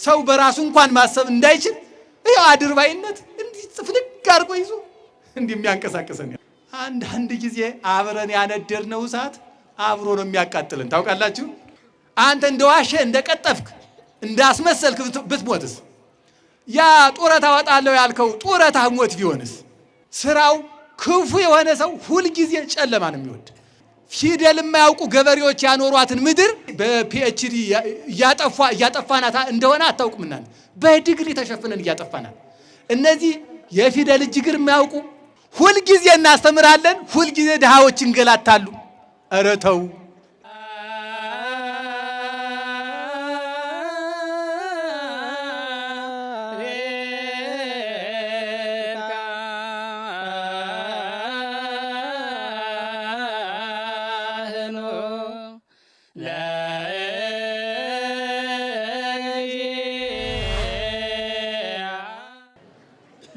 ሰው በራሱ እንኳን ማሰብ እንዳይችል ይሄ አድርባይነት እንዲህ ጽፍልቅ አድርጎ ይዞ እንዲህ የሚያንቀሳቅሰን አንድ ጊዜ አብረን ያነደርነው እሳት አብሮ ነው የሚያቃጥልን ታውቃላችሁ። አንተ እንደዋሸ እንደቀጠፍክ እንዳስመሰልክ ብትሞትስ ያ ጡረታ ወጣለሁ ያልከው ጡረታ ሞት ቢሆንስ? ስራው ክፉ የሆነ ሰው ሁሉ ጊዜ ጨለማ ነው የሚወድ። ፊደል የማያውቁ ገበሬዎች ያኖሯትን ምድር በፒኤችዲ እያጠፋናት እንደሆነ አታውቁምና በዲግሪ ተሸፍነን እያጠፋናት። እነዚህ የፊደል እጅግር የማያውቁ ሁሉ ጊዜ እናስተምራለን፣ ሁሉ ጊዜ ድሃዎች እንገላታሉ። ኧረ ተው።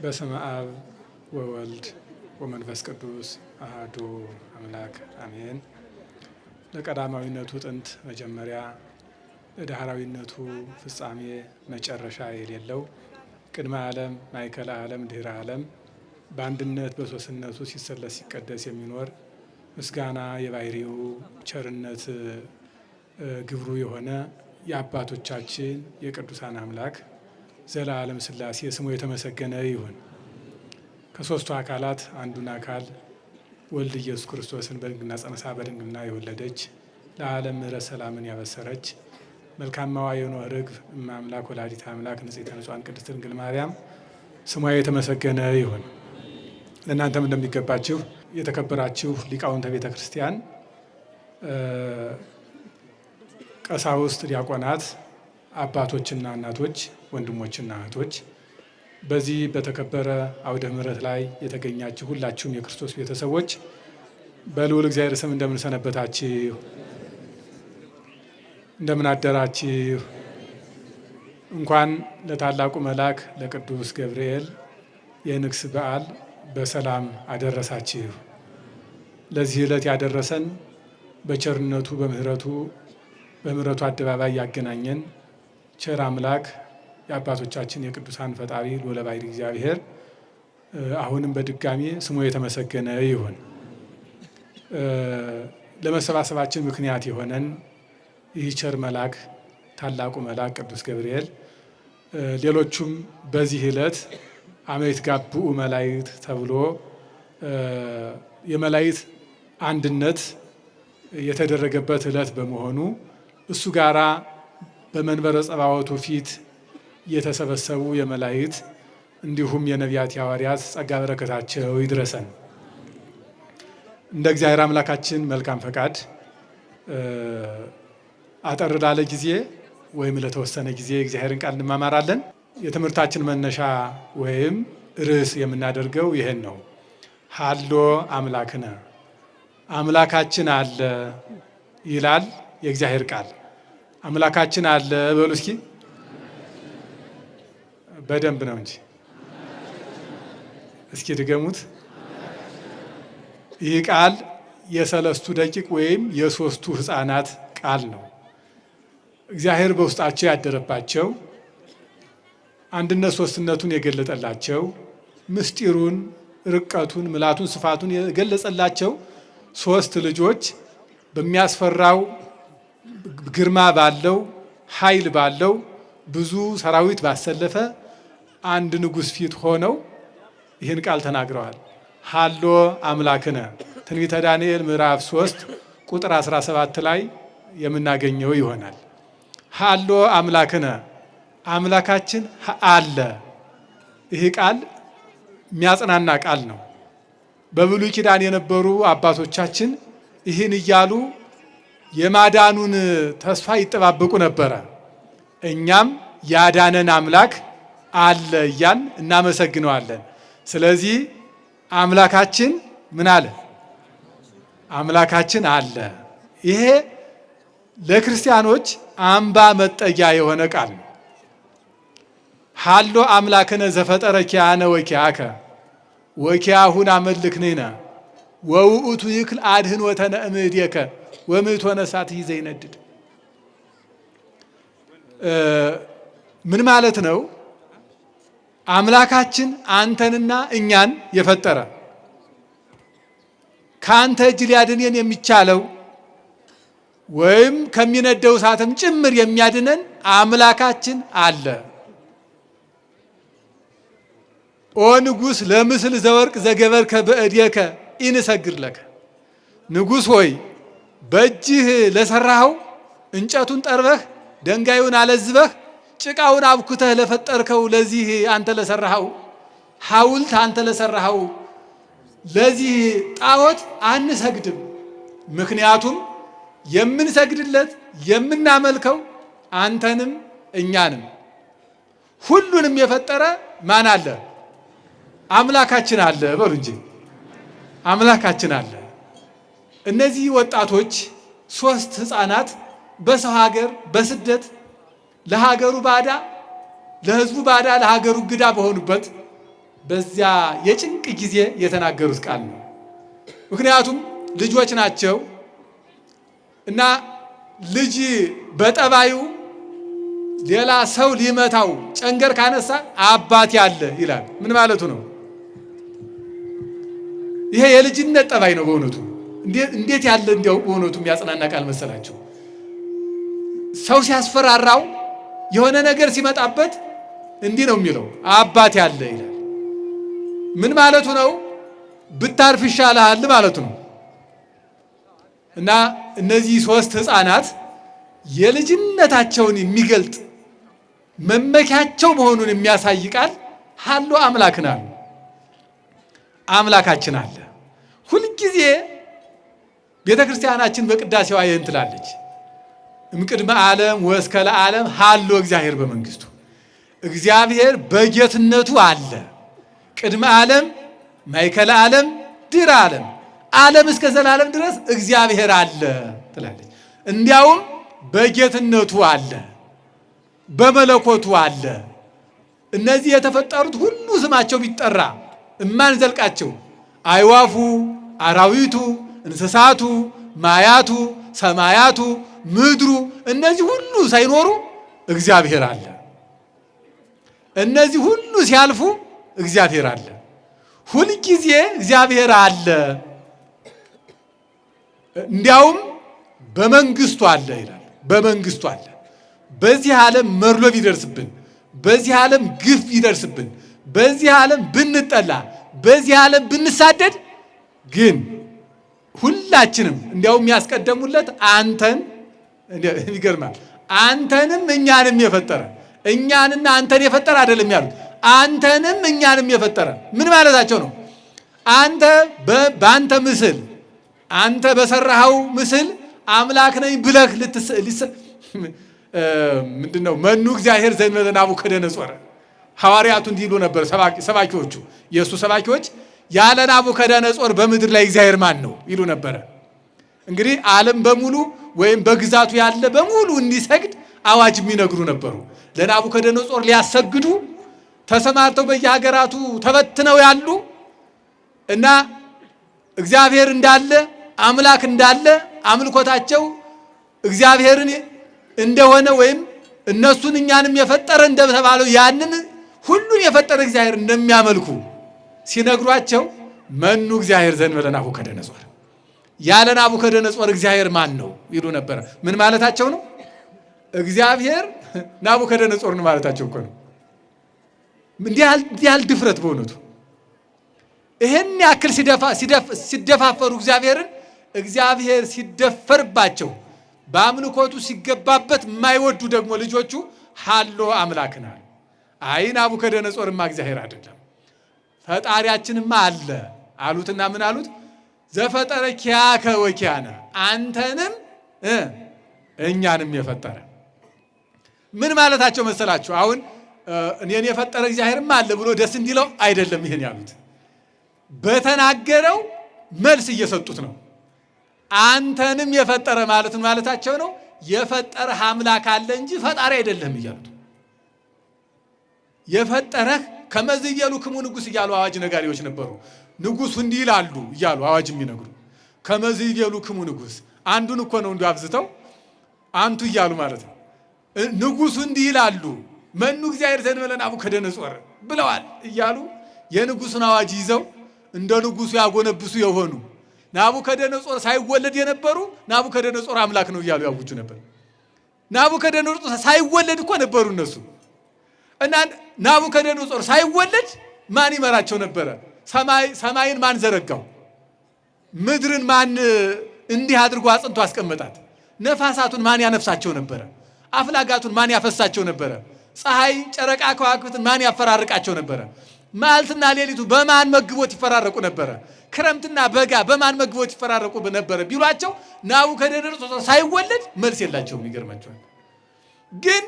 በስመ አብ ወወልድ ወመንፈስ ቅዱስ አሐዱ አምላክ አሜን። ለቀዳማዊነቱ ጥንት መጀመሪያ ለዳህራዊነቱ ፍጻሜ መጨረሻ የሌለው ቅድመ ዓለም ማእከለ ዓለም ድህረ ዓለም በአንድነት በሶስትነቱ ሲሰለስ ሲቀደስ የሚኖር ምስጋና የባህሪው ቸርነት ግብሩ የሆነ የአባቶቻችን የቅዱሳን አምላክ ዘላለም ሥላሴ ስሙ የተመሰገነ ይሁን። ከሦስቱ አካላት አንዱን አካል ወልድ ኢየሱስ ክርስቶስን በድንግልና ጸንሳ በድንግልና የወለደች ለዓለም ምሕረት ሰላምን ያበሰረች መልካማዋ የኖኅ ርግብ እመ አምላክ ወላዲተ አምላክ ንጽሕተ ንጹሐን ቅድስት ድንግል ማርያም ስሟ የተመሰገነ ይሁን። ለእናንተም እንደሚገባችሁ የተከበራችሁ ሊቃውንተ ቤተ ክርስቲያን፣ ቀሳውስት፣ ዲያቆናት፣ አባቶችና እናቶች፣ ወንድሞችና እህቶች በዚህ በተከበረ አውደ ምሕረት ላይ የተገኛችሁ ሁላችሁም የክርስቶስ ቤተሰቦች በልዑል እግዚአብሔር ስም እንደምን ሰነበታችሁ? እንደምን አደራችሁ? እንኳን ለታላቁ መልአክ ለቅዱስ ገብርኤል የንግስ በዓል በሰላም አደረሳችሁ። ለዚህ ዕለት ያደረሰን በቸርነቱ በምሕረቱ አደባባይ ያገናኘን ቸር አምላክ የአባቶቻችን የቅዱሳን ፈጣሪ ልዑለ ባሕርይ እግዚአብሔር አሁንም በድጋሚ ስሙ የተመሰገነ ይሁን። ለመሰባሰባችን ምክንያት የሆነን ይህ ቸር መልአክ ታላቁ መልአክ ቅዱስ ገብርኤል ሌሎቹም በዚህ ዕለት አመ ይትጋብኡ መላእክት ተብሎ የመላእክት አንድነት የተደረገበት ዕለት በመሆኑ እሱ ጋራ በመንበረ ጸባዖቱ ፊት የተሰበሰቡ የመላእክት እንዲሁም የነቢያት የሐዋርያት ጸጋ በረከታቸው ይድረሰን። እንደ እግዚአብሔር አምላካችን መልካም ፈቃድ አጠር ላለ ጊዜ ወይም ለተወሰነ ጊዜ እግዚአብሔርን ቃል እንማማራለን። የትምህርታችን መነሻ ወይም ርዕስ የምናደርገው ይሄን ነው። ሀሎ አምላክነ፣ አምላካችን አለ ይላል የእግዚአብሔር ቃል። አምላካችን አለ በሉ እስኪ በደንብ ነው እንጂ እስኪ ድገሙት። ይህ ቃል የሰለስቱ ደቂቅ ወይም የሶስቱ ሕፃናት ቃል ነው። እግዚአብሔር በውስጣቸው ያደረባቸው አንድነት ሶስትነቱን የገለጠላቸው ምስጢሩን፣ ርቀቱን፣ ምላቱን፣ ስፋቱን የገለጸላቸው ሶስት ልጆች በሚያስፈራው ግርማ ባለው ኃይል ባለው ብዙ ሰራዊት ባሰለፈ አንድ ንጉሥ ፊት ሆነው ይህን ቃል ተናግረዋል። ሀሎ አምላክነ ትንቢተ ዳንኤል ምዕራፍ 3 ቁጥር 17 ላይ የምናገኘው ይሆናል። ሀሎ አምላክነ፣ አምላካችን አለ። ይህ ቃል የሚያጽናና ቃል ነው። በብሉይ ኪዳን የነበሩ አባቶቻችን ይህን እያሉ የማዳኑን ተስፋ ይጠባበቁ ነበረ። እኛም ያዳነን አምላክ አለ እያን እናመሰግነዋለን። ስለዚህ አምላካችን ምን አለ? አምላካችን አለ። ይሄ ለክርስቲያኖች አምባ መጠጊያ የሆነ ቃል ነው። ሀሎ አምላክነ ዘፈጠረ ኪያነ ወኪያከ ወኪያሁን አመልክንነ ወውእቱ ይክል አድኅኖተነ እምእዴከ ወምእቶነ እሳትህ ዘይነድድ። ምን ማለት ነው? አምላካችን አንተንና እኛን የፈጠረ ከአንተ እጅ ሊያድነን የሚቻለው ወይም ከሚነደው እሳትም ጭምር የሚያድነን አምላካችን አለ። ኦ ንጉሥ ለምስል ዘወርቅ ዘገበርከ በእዴከ ኢንሰግድ ለከ። ንጉሥ ሆይ በእጅህ ለሰራኸው እንጨቱን ጠርበህ ደንጋዩን አለዝበህ ጭቃውን አብኩተህ ለፈጠርከው ለዚህ አንተ ለሰራኸው ሐውልት አንተ ለሰራኸው ለዚህ ጣዖት አንሰግድም። ምክንያቱም የምንሰግድለት የምናመልከው አንተንም እኛንም ሁሉንም የፈጠረ ማን አለ? አምላካችን አለ። በሉ እንጂ አምላካችን አለ። እነዚህ ወጣቶች 3 ሕፃናት በሰው ሀገር በስደት ለሀገሩ ባዳ ለሕዝቡ ባዳ ለሀገሩ እንግዳ በሆኑበት በዚያ የጭንቅ ጊዜ የተናገሩት ቃል ነው። ምክንያቱም ልጆች ናቸው እና ልጅ በጠባዩ ሌላ ሰው ሊመታው ጨንገር ካነሳ አባቴ አለ ይላል። ምን ማለቱ ነው? ይሄ የልጅነት ጠባይ ነው። በእውነቱ እንዴት ያለ እንዲያው በእውነቱ የሚያጽናና ቃል መሰላቸው። ሰው ሲያስፈራራው የሆነ ነገር ሲመጣበት እንዲህ ነው የሚለው አባቴ አለ ይላል። ምን ማለቱ ነው? ብታርፍ ይሻልሃል ማለቱ ነው። እና እነዚህ 3 ሕፃናት የልጅነታቸውን የሚገልጥ መመኪያቸው መሆኑን የሚያሳይ ቃል ሀሎ አምላክን አሉ። አምላካችን አለ። ሁልጊዜ ቤተ ክርስቲያናችን በቅዳሴዋ ይህን ትላለች። እምቅድመ ዓለም ወእስከ ለዓለም ሀሎ እግዚአብሔር በመንግስቱ። እግዚአብሔር በጌትነቱ አለ። ቅድመ ዓለም ማእከለ ዓለም ድኅረ ዓለም ዓለም እስከ ዘላለም ድረስ እግዚአብሔር አለ ትላለች። እንዲያውም በጌትነቱ አለ፣ በመለኮቱ አለ። እነዚህ የተፈጠሩት ሁሉ ስማቸው ቢጠራ እማንዘልቃቸው አይዋፉ፣ አራዊቱ፣ እንስሳቱ፣ ማያቱ፣ ሰማያቱ፣ ምድሩ እነዚህ ሁሉ ሳይኖሩ እግዚአብሔር አለ። እነዚህ ሁሉ ሲያልፉ እግዚአብሔር አለ። ሁልጊዜ እግዚአብሔር አለ። እንዲያውም በመንግስቱ አለ ይላል። በመንግስቱ አለ። በዚህ ዓለም መርሎ ቢደርስብን፣ በዚህ ዓለም ግፍ ቢደርስብን፣ በዚህ ዓለም ብንጠላ፣ በዚህ ዓለም ብንሳደድ ግን ሁላችንም እንዲያውም ያስቀደሙለት አንተን ይገርማል። አንተንም እኛንም የፈጠረ እኛንና አንተን የፈጠረ አይደለም ያሉት፣ አንተንም እኛንም የፈጠረ ምን ማለታቸው ነው? አንተ በአንተ ምስል አንተ በሰራኸው ምስል አምላክ ነኝ ብለህ ምንድነው መኑ እግዚአብሔር ዘእንበለ ናቡከደነፆር። ሐዋርያቱ እንዲሉ ነበር፣ ሰባኪዎቹ የእሱ ሰባኪዎች ያለ ናቡከደነፆር በምድር ላይ እግዚአብሔር ማን ነው ይሉ ነበረ። እንግዲህ ዓለም በሙሉ ወይም በግዛቱ ያለ በሙሉ እንዲሰግድ አዋጅ የሚነግሩ ነበሩ። ለናቡከደነፆር ሊያሰግዱ ተሰማርተው በየሀገራቱ ተበትነው ያሉ እና እግዚአብሔር እንዳለ አምላክ እንዳለ አምልኮታቸው እግዚአብሔርን እንደሆነ ወይም እነሱን እኛንም የፈጠረ እንደተባለው ያንን ሁሉን የፈጠረ እግዚአብሔር እንደሚያመልኩ ሲነግሯቸው መኑ እግዚአብሔር ዘእንበለ ናቡከደነፆር፣ ያለ ናቡከደነፆር እግዚአብሔር ማን ነው ይሉ ነበረ። ምን ማለታቸው ነው? እግዚአብሔር ናቡከደነፆርን ማለታቸው እኮ ነው። እንዲህ ያህል ድፍረት በእውነቱ ይህን ያክል ሲደፋፈሩ እግዚአብሔር ሲደፈርባቸው በአምልኮቱ ሲገባበት የማይወዱ ደግሞ ልጆቹ ሀሎ አምላክን አሉ። አይ ናቡከደነፆርማ እግዚአብሔር አይደለም ፈጣሪያችንማ አለ አሉትና ምን አሉት? ዘፈጠረ ኪያከ ወኪያነ፣ አንተንም እኛንም የፈጠረ። ምን ማለታቸው መሰላችሁ? አሁን እኔን የፈጠረ እግዚአብሔርማ አለ ብሎ ደስ እንዲለው አይደለም ይሄን ያሉት፣ በተናገረው መልስ እየሰጡት ነው። አንተንም የፈጠረ ማለትን ማለታቸው ነው። የፈጠረህ አምላክ አለ እንጂ ፈጣሪ አይደለም እያሉት፣ የፈጠረህ ከመዝየሉ ክሙ ንጉሥ እያሉ አዋጅ ነጋሪዎች ነበሩ። ንጉሱ እንዲህ ይላሉ እያሉ አዋጅ የሚነግሩ ከመዝየሉ ክሙ ንጉሥ፣ አንዱን እኮ ነው እንዲሁ አብዝተው አንቱ እያሉ ማለት ነው። ንጉሱ እንዲህ ይላሉ መኑ እግዚአብሔር ዘእንበለ ናቡከደነፆር ብለዋል እያሉ የንጉሱን አዋጅ ይዘው እንደ ንጉሱ ያጎነብሱ የሆኑ ናቡከደነፆር ሳይወለድ የነበሩ ናቡከደነፆር አምላክ ነው እያሉ ያውጁ ነበር። ናቡከደነፆር ሳይወለድ እኮ ነበሩ እነሱ። እና ናቡከደነፆር ሳይወለድ ማን ይመራቸው ነበረ? ሰማይን ማን ዘረጋው? ምድርን ማን እንዲህ አድርጎ አጽንቶ አስቀመጣት? ነፋሳቱን ማን ያነፍሳቸው ነበረ? አፍላጋቱን ማን ያፈሳቸው ነበረ? ፀሐይ፣ ጨረቃ፣ ከዋክብትን ማን ያፈራርቃቸው ነበረ? ማልትና ሌሊቱ በማን መግቦት ይፈራረቁ ነበረ? ክረምትና በጋ በማን መግቦት ይፈራረቁ ነበረ ቢሏቸው ናቡከደነፆር ሳይወለድ መልስ የላቸውም። ይገርማቸዋል። ግን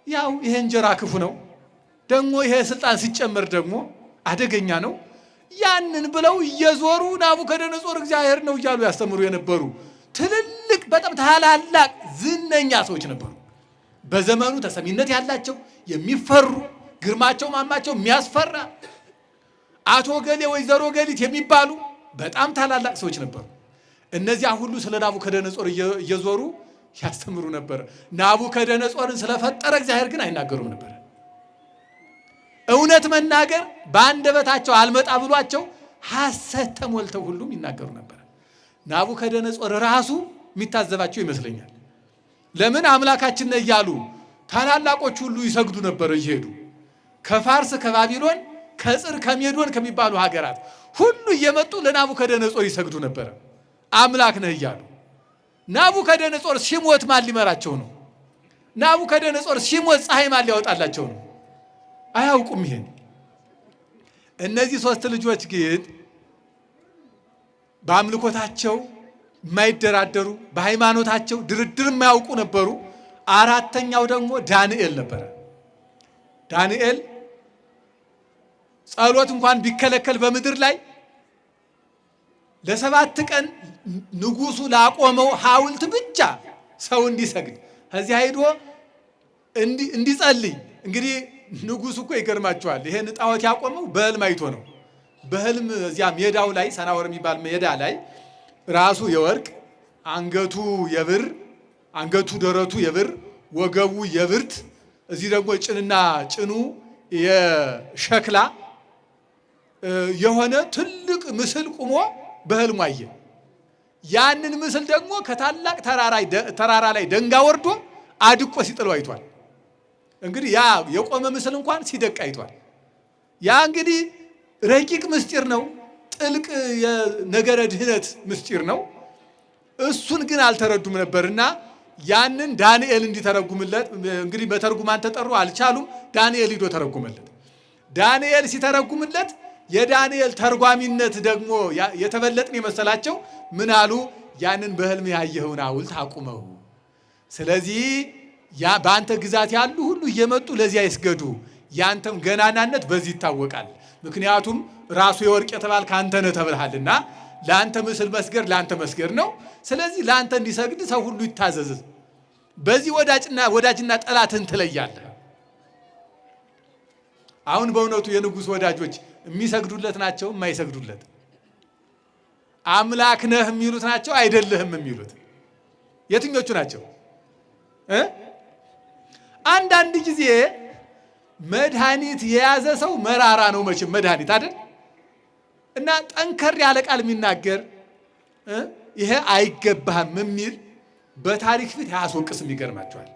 ያው ይሄ እንጀራ ክፉ ነው፣ ደግሞ ይሄ ስልጣን ሲጨመር ደግሞ አደገኛ ነው። ያንን ብለው እየዞሩ ናቡከደነፆር እግዚአብሔር ነው እያሉ ያስተምሩ የነበሩ ትልልቅ በጣም ታላላቅ ዝነኛ ሰዎች ነበሩ። በዘመኑ ተሰሚነት ያላቸው የሚፈሩ፣ ግርማቸው ማማቸው የሚያስፈራ አቶ ገሌ ወይዘሮ ገሊት የሚባሉ በጣም ታላላቅ ሰዎች ነበሩ። እነዚያ ሁሉ ስለ ናቡከደነፆር እየዞሩ ያስተምሩ ነበር። ናቡከደነፆርን ስለፈጠረ እግዚአብሔር ግን አይናገሩም ነበር። እውነት መናገር በአንደበታቸው አልመጣ ብሏቸው ሐሰት ተሞልተው ሁሉም ይናገሩ ነበር። ናቡከደነፆር ራሱ የሚታዘባቸው ይመስለኛል። ለምን አምላካችን ነው እያሉ ታላላቆች ሁሉ ይሰግዱ ነበር እየሄዱ ከፋርስ ከባቢሎን ከጽር ከሜዶን ከሚባሉ ሀገራት ሁሉ እየመጡ ለናቡከደነፆር ይሰግዱ ነበር አምላክ ነህ እያሉ። ናቡከደነፆር ሲሞት ማን ሊመራቸው ነው? ናቡከደነፆር ሲሞት ፀሐይ ማን ሊያወጣላቸው ነው? አያውቁም ይሄን። እነዚህ ሶስት ልጆች ግን በአምልኮታቸው የማይደራደሩ በሃይማኖታቸው ድርድር የማያውቁ ነበሩ። አራተኛው ደግሞ ዳንኤል ነበረ። ዳንኤል ጸሎት እንኳን ቢከለከል በምድር ላይ ለ7 ቀን ንጉሱ ላቆመው ሐውልት ብቻ ሰው እንዲሰግድ ከዚህ ሄዶ እንዲጸልይ። እንግዲህ ንጉሱ እኮ ይገርማቸዋል። ይሄን ጣዖት ያቆመው በህልም አይቶ ነው። በህልም እዚያ ሜዳው ላይ ሰናወር የሚባል ሜዳ ላይ ራሱ የወርቅ አንገቱ የብር አንገቱ ደረቱ የብር ወገቡ የብርት እዚህ ደግሞ ጭንና ጭኑ የሸክላ የሆነ ትልቅ ምስል ቁሞ በህልሙ አየ። ያንን ምስል ደግሞ ከታላቅ ተራራ ላይ ደንጋ ወርዶ አድቆ ሲጥለው አይቷል። እንግዲህ ያ የቆመ ምስል እንኳን ሲደቅ አይቷል። ያ እንግዲህ ረቂቅ ምስጢር ነው፣ ጥልቅ የነገረ ድህነት ምስጢር ነው። እሱን ግን አልተረዱም ነበርና ያንን ዳንኤል እንዲተረጉምለት እንግዲህ በተርጉማን ተጠሩ፣ አልቻሉም። ዳንኤል ሂዶ ተረጉመለት። ዳንኤል ሲተረጉምለት የዳንኤል ተርጓሚነት ደግሞ የተበለጥን የመሰላቸው ምን አሉ? ያንን በህልም ያየኸውን ሐውልት አቁመው፣ ስለዚህ በአንተ ግዛት ያሉ ሁሉ እየመጡ ለዚያ ይስገዱ፣ ያንተም ገናናነት በዚህ ይታወቃል። ምክንያቱም ራሱ የወርቅ የተባልክ አንተ ነህ ተብልሃልና ለአንተ ምስል መስገድ ለአንተ መስገድ ነው። ስለዚህ ለአንተ እንዲሰግድ ሰው ሁሉ ይታዘዝ። በዚህ ወዳጅና ጠላትን ትለያለህ። አሁን በእውነቱ የንጉሥ ወዳጆች የሚሰግዱለት ናቸው የማይሰግዱለት? አምላክ ነህ የሚሉት ናቸው አይደለህም የሚሉት? የትኞቹ ናቸው? አንዳንድ ጊዜ መድኃኒት የያዘ ሰው መራራ ነው መቼም መድኃኒት አይደል? እና ጠንከር ያለ ቃል የሚናገር ይሄ አይገባህም የሚል በታሪክ ፊት ያስወቅስም። ይገርማቸዋል።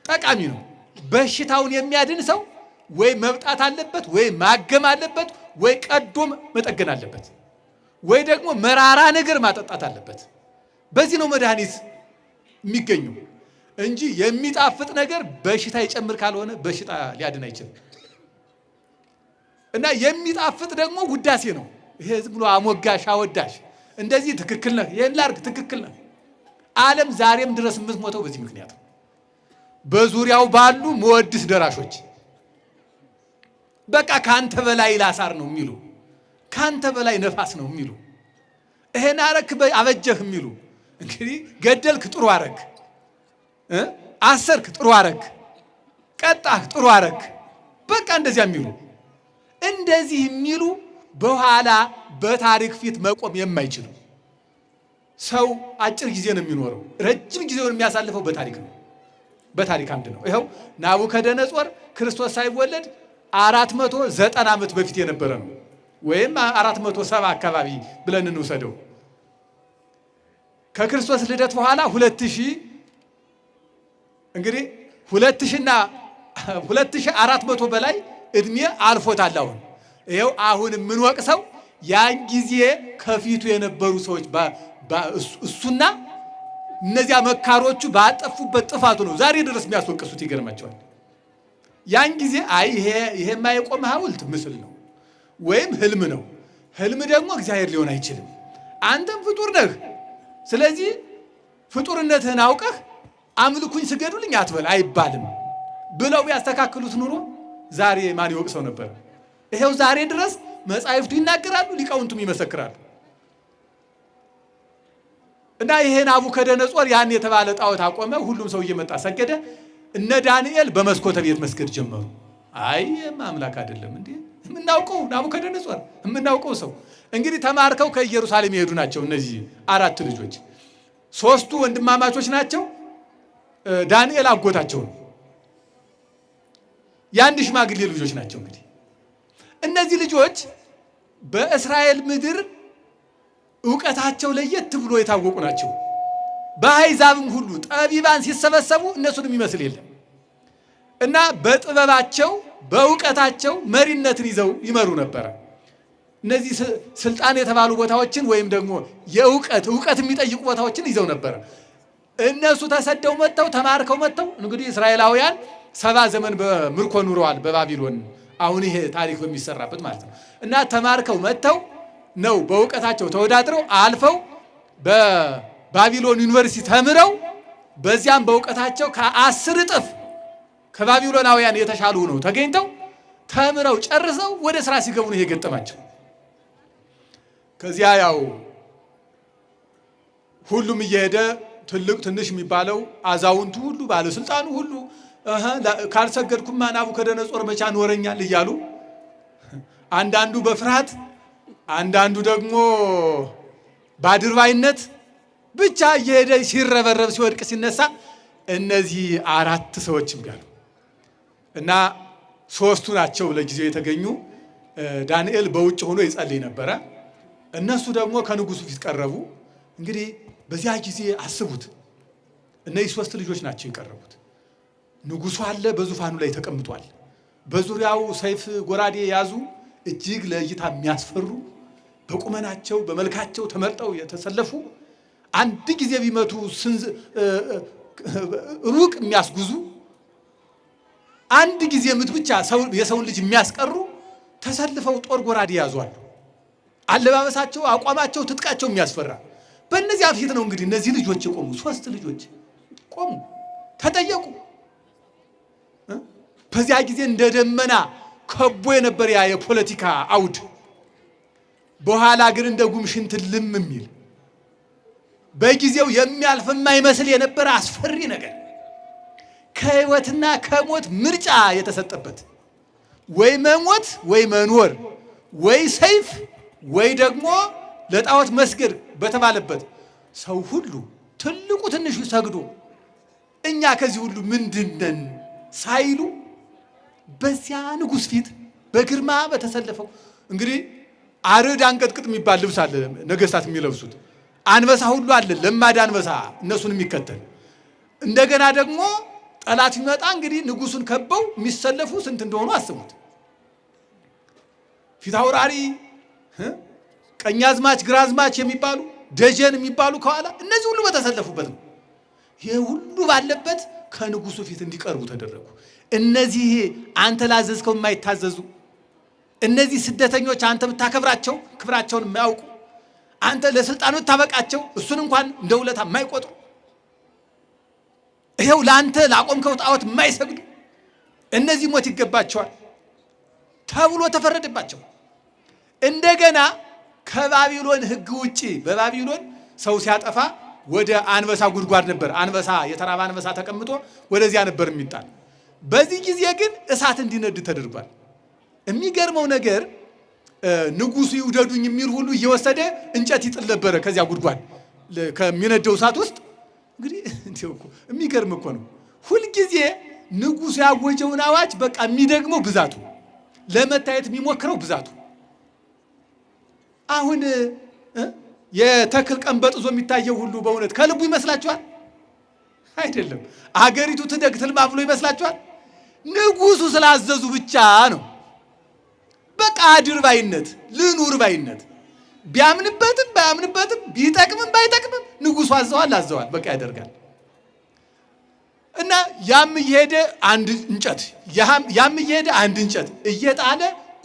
ጠቃሚ ነው። በሽታውን የሚያድን ሰው ወይ መብጣት አለበት፣ ወይ ማገም አለበት፣ ወይ ቀዶም መጠገን አለበት፣ ወይ ደግሞ መራራ ነገር ማጠጣት አለበት። በዚህ ነው መድኃኒት የሚገኘው እንጂ የሚጣፍጥ ነገር በሽታ ይጨምር ካልሆነ በሽታ ሊያድን አይችልም። እና የሚጣፍጥ ደግሞ ውዳሴ ነው። ይሄ ዝም ብሎ አሞጋሽ አወዳሽ እንደዚህ ትክክል ነህ ይሄን ላድርግ ትክክል ነህ። ዓለም ዛሬም ድረስ የምትሞተው በዚህ ምክንያት ነው። በዙሪያው ባሉ መወድስ ደራሾች በቃ ካንተ በላይ ላሳር ነው የሚሉ፣ ካንተ በላይ ነፋስ ነው የሚሉ፣ ይሄን አረክ አበጀህ የሚሉ። እንግዲህ ገደልክ ጥሩ አረክ፣ አሰርክ ጥሩ አረክ፣ ቀጣህ ጥሩ አረክ፣ በቃ እንደዚያ የሚሉ እንደዚህ የሚሉ በኋላ በታሪክ ፊት መቆም የማይችሉ ሰው አጭር ጊዜ ነው የሚኖረው። ረጅም ጊዜውን የሚያሳልፈው በታሪክ ነው። በታሪክ አምድ ነው። ይኸው ናቡከደነጾር ክርስቶስ ሳይወለድ 490 ዓመት በፊት የነበረ ነው። ወይም 470 አካባቢ ብለን እንውሰደው። ከክርስቶስ ልደት በኋላ 2000 እንግዲህ 2000ና 2400 በላይ እድሜ አልፎታል። ይኸው አሁን የምንወቅሰው ያን ጊዜ ከፊቱ የነበሩ ሰዎች እሱና እነዚያ መካሮቹ ባጠፉበት ጥፋቱ ነው ዛሬ ድረስ የሚያስወቅሱት። ይገርማቸዋል። ያን ጊዜ አይ ይሄማ የቆመ ሐውልት ምስል ነው ወይም ህልም ነው። ህልም ደግሞ እግዚአብሔር ሊሆን አይችልም። አንተም ፍጡር ነህ። ስለዚህ ፍጡርነትህን አውቀህ አምልኩኝ ስገዱልኝ አትበል አይባልም ብለው ቢያስተካክሉት ኑሮ ዛሬ ማን ይወቅሰው ነበር? ይሄው ዛሬ ድረስ መጻሕፍቱ ይናገራሉ፣ ሊቃውንቱም ይመሰክራሉ። እና ይሄ ናቡከደነጾር ያን የተባለ ጣዖት አቆመ። ሁሉም ሰው እየመጣ ሰገደ። እነ ዳንኤል በመስኮተ ቤት መስገድ ጀመሩ። አይ አምላክ አይደለም እንዴ የምናውቀው ናቡከደነጾር የምናውቀው ሰው እንግዲህ ተማርከው ከኢየሩሳሌም የሄዱ ናቸው። እነዚህ 4 ልጆች 3ቱ ወንድማማቾች ናቸው። ዳንኤል አጎታቸው ነው። የአንድ ሽማግሌ ልጆች ናቸው። እንግዲህ እነዚህ ልጆች በእስራኤል ምድር ዕውቀታቸው ለየት ብሎ የታወቁ ናቸው። በአሕዛብም ሁሉ ጠቢባን ሲሰበሰቡ እነሱን የሚመስል የለም እና በጥበባቸው በዕውቀታቸው መሪነትን ይዘው ይመሩ ነበረ። እነዚህ ስልጣን የተባሉ ቦታዎችን ወይም ደግሞ ዕውቀት የሚጠይቁ ቦታዎችን ይዘው ነበረ። እነሱ ተሰደው መጥተው ተማርከው መጥተው እንግዲህ እስራኤላውያን 70 ዘመን በምርኮ ኑረዋል በባቢሎን። አሁን ይሄ ታሪክ በሚሰራበት ማለት ነው። እና ተማርከው መጥተው ነው በዕውቀታቸው ተወዳድረው አልፈው በባቢሎን ዩኒቨርሲቲ ተምረው በዚያም በዕውቀታቸው ከ10 እጥፍ ከባቢሎናውያን የተሻሉ ነው ተገኝተው ተምረው ጨርሰው ወደ ስራ ሲገቡ ነው የገጠማቸው። ከዚያ ያው ሁሉም እየሄደ ትልቅ ትንሽ የሚባለው አዛውንቱ ሁሉ ባለስልጣኑ ሁሉ ካልሰገድኩማ ናቡከደነጾር መቻ ኖረኛል እያሉ አንዳንዱ በፍርሃት አንዳንዱ ደግሞ ባድርባይነት ብቻ እየሄደ ሲረበረብ ሲወድቅ ሲነሳ እነዚህ 4 ሰዎችም ጋር እና 3ቱ ናቸው ለጊዜው የተገኙ። ዳንኤል በውጭ ሆኖ ይጸልይ ነበረ። እነሱ ደግሞ ከንጉሱ ፊት ቀረቡ። እንግዲህ በዚያ ጊዜ አስቡት፣ እነዚህ 3 ልጆች ናቸው የቀረቡት። ንጉሱ አለ በዙፋኑ ላይ ተቀምጧል። በዙሪያው ሰይፍ ጎራዴ ያዙ እጅግ ለእይታ የሚያስፈሩ በቁመናቸው በመልካቸው ተመርጠው የተሰለፉ አንድ ጊዜ ቢመቱ ሩቅ የሚያስጉዙ አንድ ጊዜ ምት ብቻ የሰውን ልጅ የሚያስቀሩ ተሰልፈው ጦር ጎራዴ ያዟል። አለባበሳቸው፣ አቋማቸው፣ ትጥቃቸው የሚያስፈራ በእነዚያ ፊት ነው እንግዲህ እነዚህ ልጆች የቆሙ 3 ልጆች ቆሙ፣ ተጠየቁ። በዚያ ጊዜ እንደ ደመና ከቦ የነበር ያ የፖለቲካ አውድ በኋላ ግን እንደ ጉምሽንት ልም የሚል በጊዜው የሚያልፍ የማይመስል የነበረ አስፈሪ ነገር ከህይወትና ከሞት ምርጫ የተሰጠበት ወይ መሞት ወይ መኖር ወይ ሰይፍ ወይ ደግሞ ለጣዖት መስገድ በተባለበት ሰው ሁሉ ትልቁ ትንሹ ሰግዶ እኛ ከዚህ ሁሉ ምንድነን ሳይሉ በዚያ ንጉስ ፊት በግርማ በተሰለፈው እንግዲህ አርድ አንቀጥቅጥ የሚባል ልብስ አለ ነገስታት የሚለብሱት። አንበሳ ሁሉ አለ ለማዳ አንበሳ እነሱን የሚከተል። እንደገና ደግሞ ጠላት ይመጣ እንግዲህ ንጉሱን ከበው የሚሰለፉ ስንት እንደሆኑ አስቡት። ፊታውራሪ፣ ቀኛዝማች፣ ግራዝማች የሚባሉ ደጀን የሚባሉ ከኋላ እነዚህ ሁሉ በተሰለፉበት ነው። ይሄ ሁሉ ባለበት ከንጉሱ ፊት እንዲቀርቡ ተደረጉ። እነዚህ አንተ ላዘዝከው የማይታዘዙ እነዚህ ስደተኞች አንተ ብታከብራቸው ክብራቸውን የማያውቁ አንተ ለስልጣኑ ታበቃቸው እሱን እንኳን እንደ ውለታ የማይቆጥሩ ይሄው ለአንተ ላቆምከው ጣዖት የማይሰግዱ እነዚህ ሞት ይገባቸዋል ተብሎ ተፈረደባቸው። እንደገና ከባቢሎን ሕግ ውጪ በባቢሎን ሰው ሲያጠፋ ወደ አንበሳ ጉድጓድ ነበር። አንበሳ የተራበ አንበሳ ተቀምጦ ወደዚያ ነበር የሚጣል። በዚህ ጊዜ ግን እሳት እንዲነድ ተደርጓል። የሚገርመው ነገር ንጉሱ ይውደዱኝ የሚል ሁሉ እየወሰደ እንጨት ይጥል ነበረ ከዚያ ጉድጓድ ከሚነደው እሳት ውስጥ። እንግዲህ እንዴው እኮ የሚገርም እኮ ነው። ሁልጊዜ ንጉሡ ያወጀውን አዋጅ በቃ የሚደግመው ብዛቱ፣ ለመታየት የሚሞክረው ብዛቱ። አሁን የተክል ቀንበጥዞ የሚታየው ሁሉ በእውነት ከልቡ ይመስላችኋል? አይደለም። አገሪቱ ትደግ ትልማ ብሎ ይመስላችኋል? ንጉሡ ስላዘዙ ብቻ ነው። በቃ አድርባይነት፣ ልኑር ባይነት፣ ቢያምንበትም ባያምንበትም ቢጠቅምም ባይጠቅምም ንጉሡ አዘዋል፣ በቃ ያደርጋል። እና ያም እየሄደ አንድ እንጨት አንድ እንጨት እየጣለ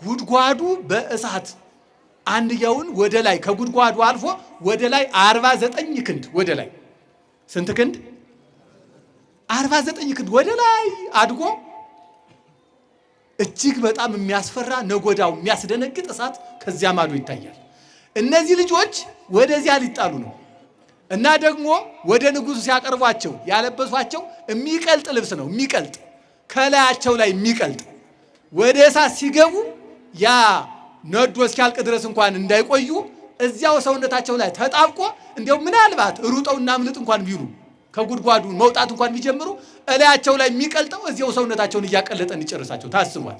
ጉድጓዱ በእሳት አንድያውን ወደ ላይ ከጉድጓዱ አልፎ ወደ ላይ 49 ክንድ ወደ ላይ ስንት ክንድ? 49 ክንድ ወደ ላይ አድጎ እጅግ በጣም የሚያስፈራ ነጎዳው የሚያስደነግጥ እሳት ከዚያ ማዶ ይታያል። እነዚህ ልጆች ወደዚያ ሊጣሉ ነው። እና ደግሞ ወደ ንጉሡ ሲያቀርቧቸው ያለበሷቸው የሚቀልጥ ልብስ ነው። የሚቀልጥ ከላያቸው ላይ የሚቀልጥ ወደ እሳት ሲገቡ ያ ነዶ እስኪያልቅ ድረስ እንኳን እንዳይቆዩ እዚያው ሰውነታቸው ላይ ተጣብቆ እንዲያው ምናልባት ሩጠው እናምልጥ እንኳን ቢሉ ከጉድጓዱ መውጣት እንኳን ቢጀምሩ እላያቸው ላይ የሚቀልጠው እዚያው ሰውነታቸውን እያቀለጠ እንዲጨርሳቸው ታስቧል።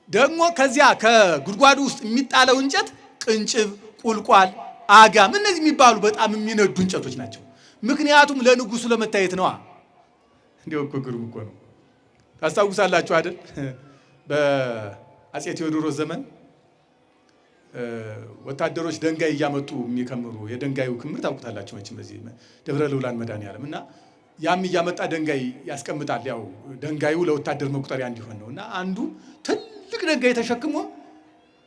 ደግሞ ከዚያ ከጉድጓዱ ውስጥ የሚጣለው እንጨት ቅንጭብ፣ ቁልቋል፣ አጋም እነዚህ የሚባሉ በጣም የሚነዱ እንጨቶች ናቸው። ምክንያቱም ለንጉሡ ለመታየት ነዋ። እንዲያው እኮ ግሩም እኮ ነው። ታስታውሳላችሁ አይደል? በአፄ ቴዎድሮስ ዘመን ወታደሮች ድንጋይ እያመጡ የሚከምሩ የድንጋዩ ክምር ታውቁታላችሁ መቼም በዚህ ደብረ ልውላን መድኃኔዓለም እና ያም እያመጣ ድንጋይ ያስቀምጣል። ያው ድንጋዩ ለወታደር መቁጠሪያ እንዲሆን ነው። እና አንዱ ትልቅ ድንጋይ ተሸክሞ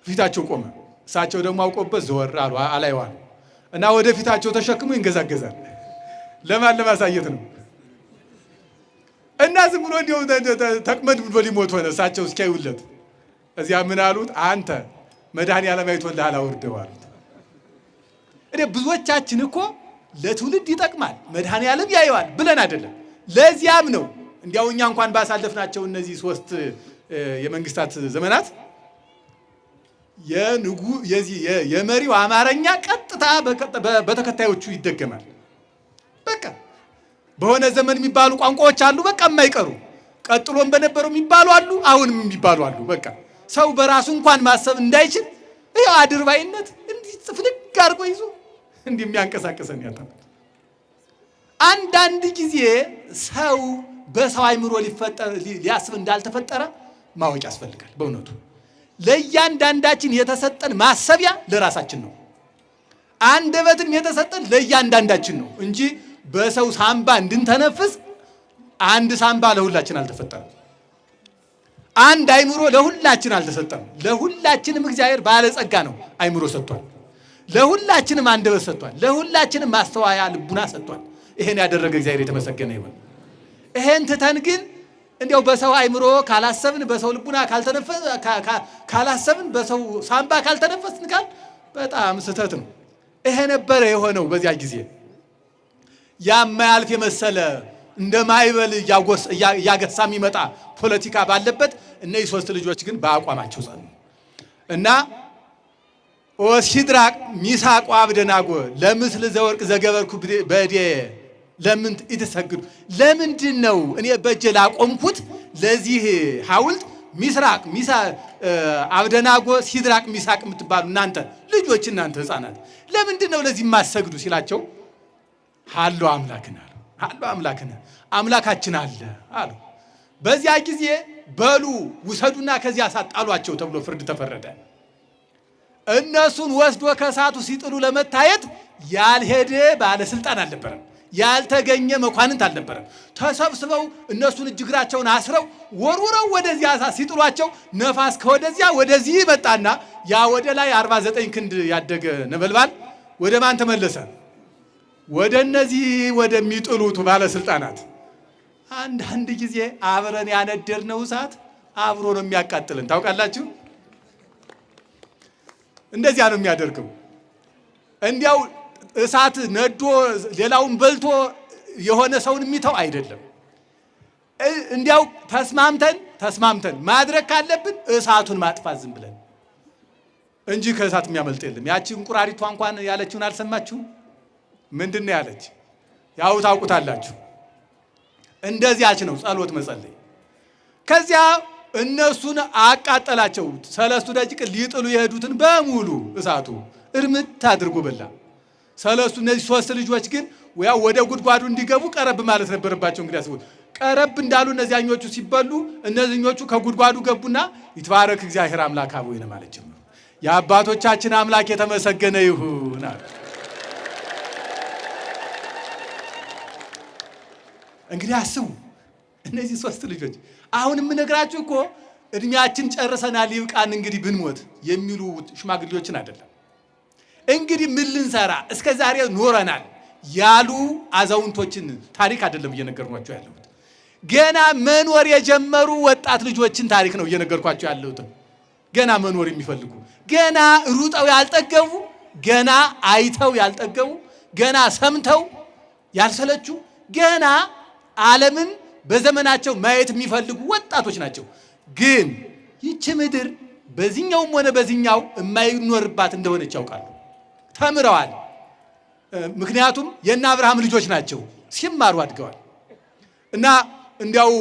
ፊታቸው ቆመ። እሳቸው ደግሞ አውቆበት ዘወር አሉ፣ አላይዋል እና ወደ ፊታቸው ተሸክሞ ይንገዛገዛል። ለማን ለማሳየት ነው? እና ዝም ብሎ እንዲሁ ተቅመድ ብሎ ሊሞት ሆነ። እሳቸው እስኪያዩለት እዚያ ምን አሉት? አንተ መድኃኔዓለም አይቶልሃል አውርደው አሉት። እኔ ብዙዎቻችን እኮ ለትውልድ ይጠቅማል መድኃኔዓለም ያየዋል ብለን አይደለም። ለዚያም ነው እንዲያው እኛ እንኳን ባሳለፍናቸው እነዚህ 3 የመንግስታት ዘመናት የመሪው አማርኛ ቀጥታ በተከታዮቹ ይደገማል። በቃ በሆነ ዘመን የሚባሉ ቋንቋዎች አሉ፣ በቃ የማይቀሩ ቀጥሎም በነበረው የሚባሉ አሉ፣ አሁንም የሚባሉ አሉ። በቃ ሰው በራሱ እንኳን ማሰብ እንዳይችል ይሄው አድርባይነት እንዲህ ጽፍልግ አድርጎ ይዞ እንዲህ የሚያንቀሳቀሰን ያጣል። አንዳንድ ጊዜ ሰው በሰው አይምሮ ሊያስብ እንዳልተፈጠረ ማወቅ ያስፈልጋል። በእውነቱ ለእያንዳንዳችን የተሰጠን ማሰቢያ ለራሳችን ነው። አንደበትም የተሰጠን ለእያንዳንዳችን ነው እንጂ በሰው ሳምባ እንድንተነፍስ አንድ ሳምባ ለሁላችን አልተፈጠረም። አንድ አይምሮ ለሁላችን አልተሰጠም። ለሁላችንም እግዚአብሔር ባለጸጋ ነው፣ አይምሮ ሰጥቷል። ለሁላችንም አንደበት ሰጥቷል። ለሁላችንም ማስተዋያ ልቡና ሰጥቷል። ይሄን ያደረገ እግዚአብሔር የተመሰገነ ይሁን። ይሄን ትተን ግን እንዲያው በሰው አይምሮ ካላሰብን፣ በሰው ልቡና ካላሰብን፣ በሰው ሳምባ ካልተነፈስን ካል በጣም ስህተት ነው። ይሄ ነበረ የሆነው በዚያ ጊዜ። ያማያልፍ የመሰለ እንደ ማይበል እያገሳ የሚመጣ ፖለቲካ ባለበት እነዚህ 3 ልጆች ግን በአቋማቸው ጸኑ እና ሲድራቅ ሚሳቅ ወአብደናጎ ለምስል ዘወርቅ ዘገበርኩ በእዴ ለምን ኢትሰግዱ? ለምንድን ነው እኔ በእጄ ላቆምኩት ለዚህ ሐውልት አብደናጎ ሲድራቅ ሚሳቅ የምትባሉ እናንተ ልጆች፣ እናንተ ሕፃናት ለምንድን ነው ለዚህ የማሰግዱ ሲላቸው ሀሎ አምላክን አሉ። ሀሎ አምላክን አምላካችን አለ አሉ። በዚያ ጊዜ በሉ ውሰዱና ከዚያ አሳጣሏቸው ተብሎ ፍርድ ተፈረደ። እነሱን ወስዶ ከእሳቱ ሲጥሉ ለመታየት ያልሄደ ባለስልጣን አልነበረም፣ ያልተገኘ መኳንንት አልነበረም። ተሰብስበው እነሱን እጅግራቸውን አስረው ወርውረው ወደዚያ እሳት ሲጥሏቸው ነፋስ ከወደዚያ ወደዚህ መጣና ያ ወደ ላይ 49 ክንድ ያደገ ነበልባል ወደ ማን ተመለሰ? ወደ እነዚህ ወደሚጥሉት ባለስልጣናት። አንዳንድ ጊዜ አብረን ያነደድነው እሳት አብሮ ነው የሚያቃጥልን። ታውቃላችሁ? እንደዚያ ነው የሚያደርገው። እንዲያው እሳት ነዶ ሌላውን በልቶ የሆነ ሰውን የሚተው አይደለም። እንዲያው ተስማምተን ማድረግ ካለብን እሳቱን ማጥፋት ዝም ብለን እንጂ ከእሳት የሚያመልጥ የለም። ያቺ እንቁራሪቷ እንኳን ያለችውን አልሰማችሁም? ምንድን ነው ያለች? ያው ታውቁታላችሁ። እንደዚያች ነው ጸሎት መጸለይ። ከዚያ እነሱን አቃጠላቸው። ሰለስቱ ደቂቅ ሊጥሉ የሄዱትን በሙሉ እሳቱ እርምት አድርጎ በላ። ሰለስቱ እነዚህ ሶስት ልጆች ግን ወደ ጉድጓዱ እንዲገቡ ቀረብ ማለት ነበረባቸው። እንግዲህ አስቡት፣ ቀረብ እንዳሉ እነዚያኞቹ ሲበሉ እነዚህኞቹ ከጉድጓዱ ገቡና ይትባረክ እግዚአብሔር አምላክ አቡነ ማለት ጀመሩ። የአባቶቻችን አምላክ የተመሰገነ ይሁን አሉ። እንግዲህ አስቡ እነዚህ ሶስት ልጆች። አሁን የምነግራችሁ እኮ እድሜያችን ጨርሰናል ይብቃን እንግዲህ ብንሞት የሚሉ ሽማግሌዎችን አይደለም። እንግዲህ ምን ልንሰራ እስከ ዛሬ ኖረናል ያሉ አዛውንቶችን ታሪክ አይደለም እየነገርኳቸው ያለሁት። ገና መኖር የጀመሩ ወጣት ልጆችን ታሪክ ነው እየነገርኳቸው ያለሁት። ገና መኖር የሚፈልጉ፣ ገና ሩጠው ያልጠገቡ፣ ገና አይተው ያልጠገቡ፣ ገና ሰምተው ያልሰለቹ፣ ገና ዓለምን በዘመናቸው ማየት የሚፈልጉ ወጣቶች ናቸው። ግን ይህች ምድር በዚህኛውም ሆነ በዚህኛው የማይኖርባት እንደሆነች ያውቃሉ፣ ተምረዋል። ምክንያቱም የእነ አብርሃም ልጆች ናቸው፣ ሲማሩ አድገዋል። እና እንዲያው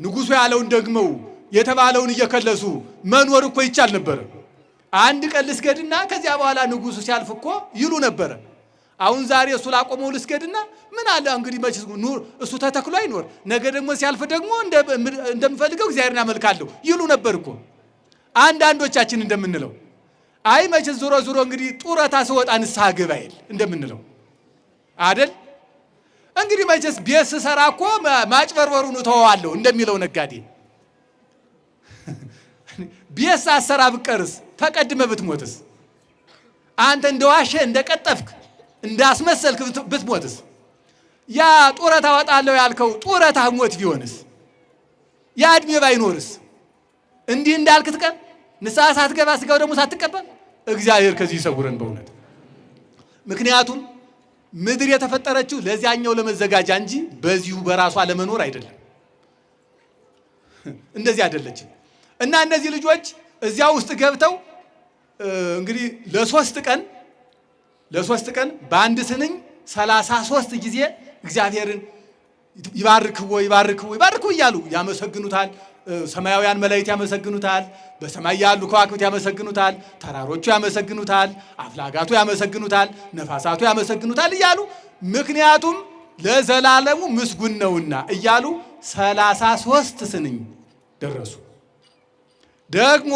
ንጉሡ ያለውን ደግመው የተባለውን እየከለሱ መኖር እኮ ይቻል ነበረ። አንድ ቀን ልስገድና ከዚያ በኋላ ንጉሡ ሲያልፍ እኮ ይሉ ነበረ። አሁን ዛሬ እሱ ላቆመው ልስገድና ምን አለ እንግዲህ መቼስ እሱ ተተክሎ አይኖር፣ ነገ ደግሞ ሲያልፍ ደግሞ እንደምፈልገው እግዚአብሔርን አመልካለሁ ይሉ ነበር እኮ። አንዳንዶቻችን እንደምንለው አይ መቼስ ዞሮ ዞሮ እንግዲህ ጡረታ ስወጣ ንስሐ ገባ ይል እንደምንለው አይደል? እንግዲህ መቼስ ቤት ስሰራ እኮ ማጭበርበሩን እተወዋለሁ እንደሚለው ነጋዴ ቤት ሳሰራ ብቀርስ ተቀድመ ብትሞትስ? አንተ እንደዋሸ እንደቀጠፍክ እንዳስመሰልክ ብትሞትስ? ያ ጡረታ ወጣለሁ ያልከው ጡረታ ሞት ቢሆንስ? ያ እድሜ ባይኖርስ? እንዲህ እንዳልክ ትቀር ንስሐ ሳትገባ ስጋው ደግሞ ሳትቀበል እግዚአብሔር ከዚህ ይሰውረን በእውነት። ምክንያቱም ምድር የተፈጠረችው ለዚያኛው ለመዘጋጃ እንጂ በዚሁ በራሷ ለመኖር አይደለም። እንደዚህ አይደለችም። እና እነዚህ ልጆች እዚያ ውስጥ ገብተው እንግዲህ ለሶስት ቀን በአንድ ስንኝ 33 ጊዜ እግዚአብሔርን ይባርክዎ ይባርክዎ ይባርክዎ እያሉ ያመሰግኑታል። ሰማያውያን መላእክት ያመሰግኑታል። በሰማይ ያሉ ከዋክብት ያመሰግኑታል። ተራሮቹ ያመሰግኑታል። አፍላጋቱ ያመሰግኑታል። ነፋሳቱ ያመሰግኑታል እያሉ ምክንያቱም ለዘላለሙ ምስጉን ነውና እያሉ 33 ስንኝ ደረሱ። ደግሞ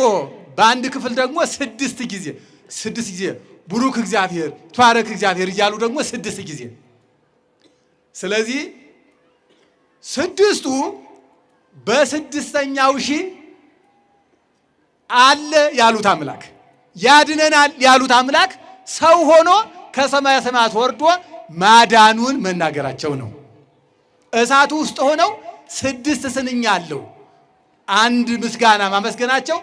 በአንድ ክፍል ደግሞ 6 ጊዜ ቡሩክ እግዚአብሔር ተባረክ እግዚአብሔር እያሉ ደግሞ 6 ጊዜ። ስለዚህ ስድስቱ በስድስተኛው ሺህ አለ ያሉት አምላክ ያድነናል ያሉት አምላክ ሰው ሆኖ ከሰማየ ሰማያት ወርዶ ማዳኑን መናገራቸው ነው። እሳቱ ውስጥ ሆነው 6 ስንኝ አለው አንድ ምስጋና ማመስገናቸው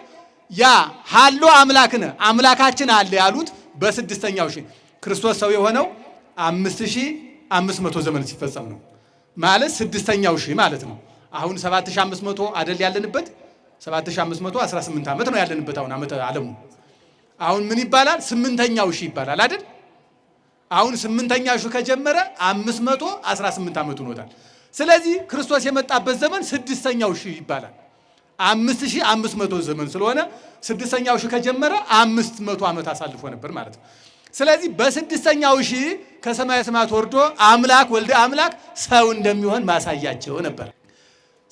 ያ ሃሎ አምላክነ አምላካችን አለ ያሉት በስድስተኛው ሺህ ክርስቶስ ሰው የሆነው 5500 ዘመን ሲፈጸም ነው ማለት ስድስተኛው ሺህ ማለት ነው። አሁን 7500 አይደል ያለንበት 7518 ዓመት ነው ያለንበት አሁን ዓመተ ዓለሙ። አሁን ምን ይባላል? 8ኛው ሺህ ይባላል አይደል? አሁን 8ኛው ሺህ ከጀመረ 518 ዓመት ሆኖታል። ስለዚህ ክርስቶስ የመጣበት ዘመን 6ኛው ሺህ ይባላል። 5500 ዘመን ስለሆነ 6ኛው ሺህ ከጀመረ 500 ዓመት አሳልፎ ነበር ማለት ነው። ስለዚህ በ6ኛው ሺህ ከሰማየ ሰማያት ወርዶ አምላክ ወልደ አምላክ ሰው እንደሚሆን ማሳያቸው ነበር።